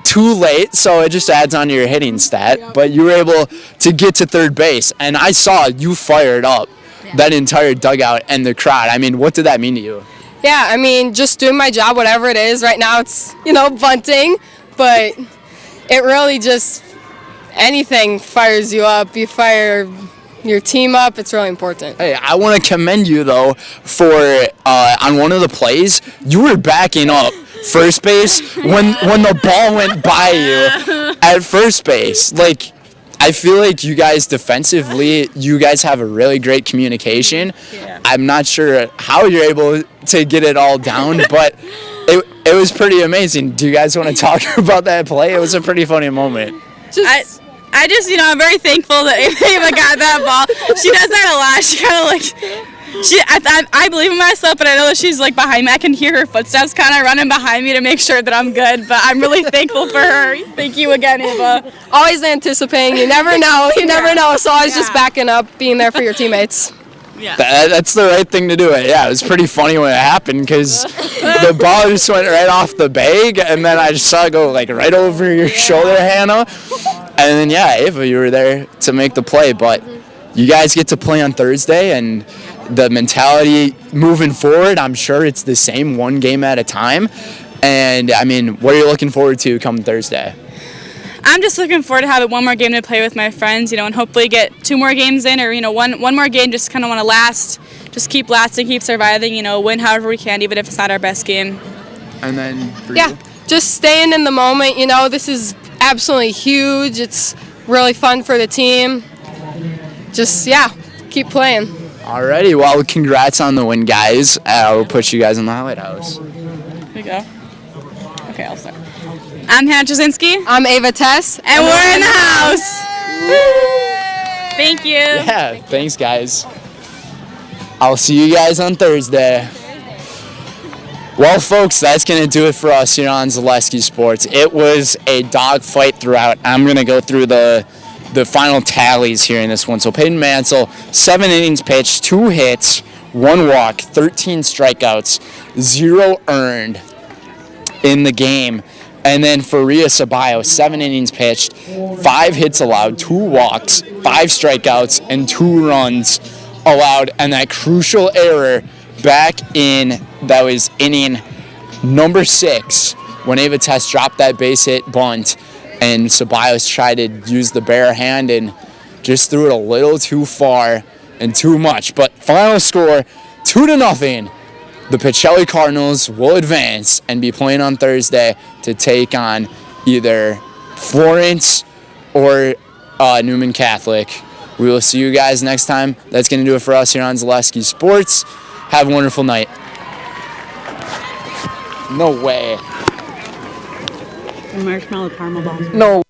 too late, so it just adds on to your hitting stat, but you were able to get to third base, and I saw you fired up that entire dugout and the crowd. I mean, what did that mean to you? Yeah, I mean, just doing my job, whatever it is. Right now it's, you know, bunting, but it really just, anything fires you up. You fire your team up, it's really important. Hey, I want to commend you, though, for on one of the plays, you were backing up first base when the ball went by you at first base. Like, I feel like you guys defensively, you guys have a really great communication. Yeah. I'm not sure how you're able to get it all down, but it was pretty amazing. Do you guys want to talk about that play? It was a pretty funny moment. I just, you know, I'm very thankful that Ava got that ball. She does that a lot. She kind of like, I believe in myself, but I know that she's like behind me. I can hear her footsteps kind of running behind me to make sure that I'm good, but I'm really thankful for her. Thank you again, Ava. Always anticipating. You never know. You never know. So always just backing up, being there for your teammates. Yeah. That's the right thing to do. Yeah, it was pretty funny when it happened because the ball just went right off the bag, and then I just saw it go like right over your shoulder, Hannah. And then, yeah, Ava, you were there to make the play. But you guys get to play on Thursday, and the mentality moving forward, I'm sure it's the same, one game at a time. And, I mean, what are you looking forward to come Thursday? I'm just looking forward to having one more game to play with my friends, you know, and hopefully get 2 more games in, or, you know, one more game. Just kind of want to last, just keep lasting, keep surviving, you know, win however we can, even if it's not our best game. And then for you? Just staying in the moment. You know, this is absolutely huge. It's really fun for the team. Just, keep playing. Alrighty, well, congrats on the win, guys. We'll put you guys in the highlight house. Here we go. Okay, I'll start. I'm Hannah Jasinski. I'm Ava Tess. And we're in the house. Thank you. Yeah, thanks, guys. I'll see you guys on Thursday. Well, folks, that's going to do it for us here on Zaleski Sports. It was a dogfight throughout. I'm going to go through the final tallies here in this one. So Peyton Mansell, 7 innings pitched, 2 hits, 1 walk, 13 strikeouts, 0 earned in the game. And then for Rhea Ceballos, 7 innings pitched, 5 hits allowed, 2 walks, 5 strikeouts, and 2 runs allowed. And that crucial error back in, that was inning number 6, when Ava Tess dropped that base hit bunt, and Ceballos tried to use the bare hand and just threw it a little too far and too much. But final score, 2-0. The Pacelli Cardinals will advance and be playing on Thursday to take on either Florence or Newman Catholic. We will see you guys next time. That's going to do it for us here on Zaleski Sports. Have a wonderful night. No way. Marshmallow caramel balls. No.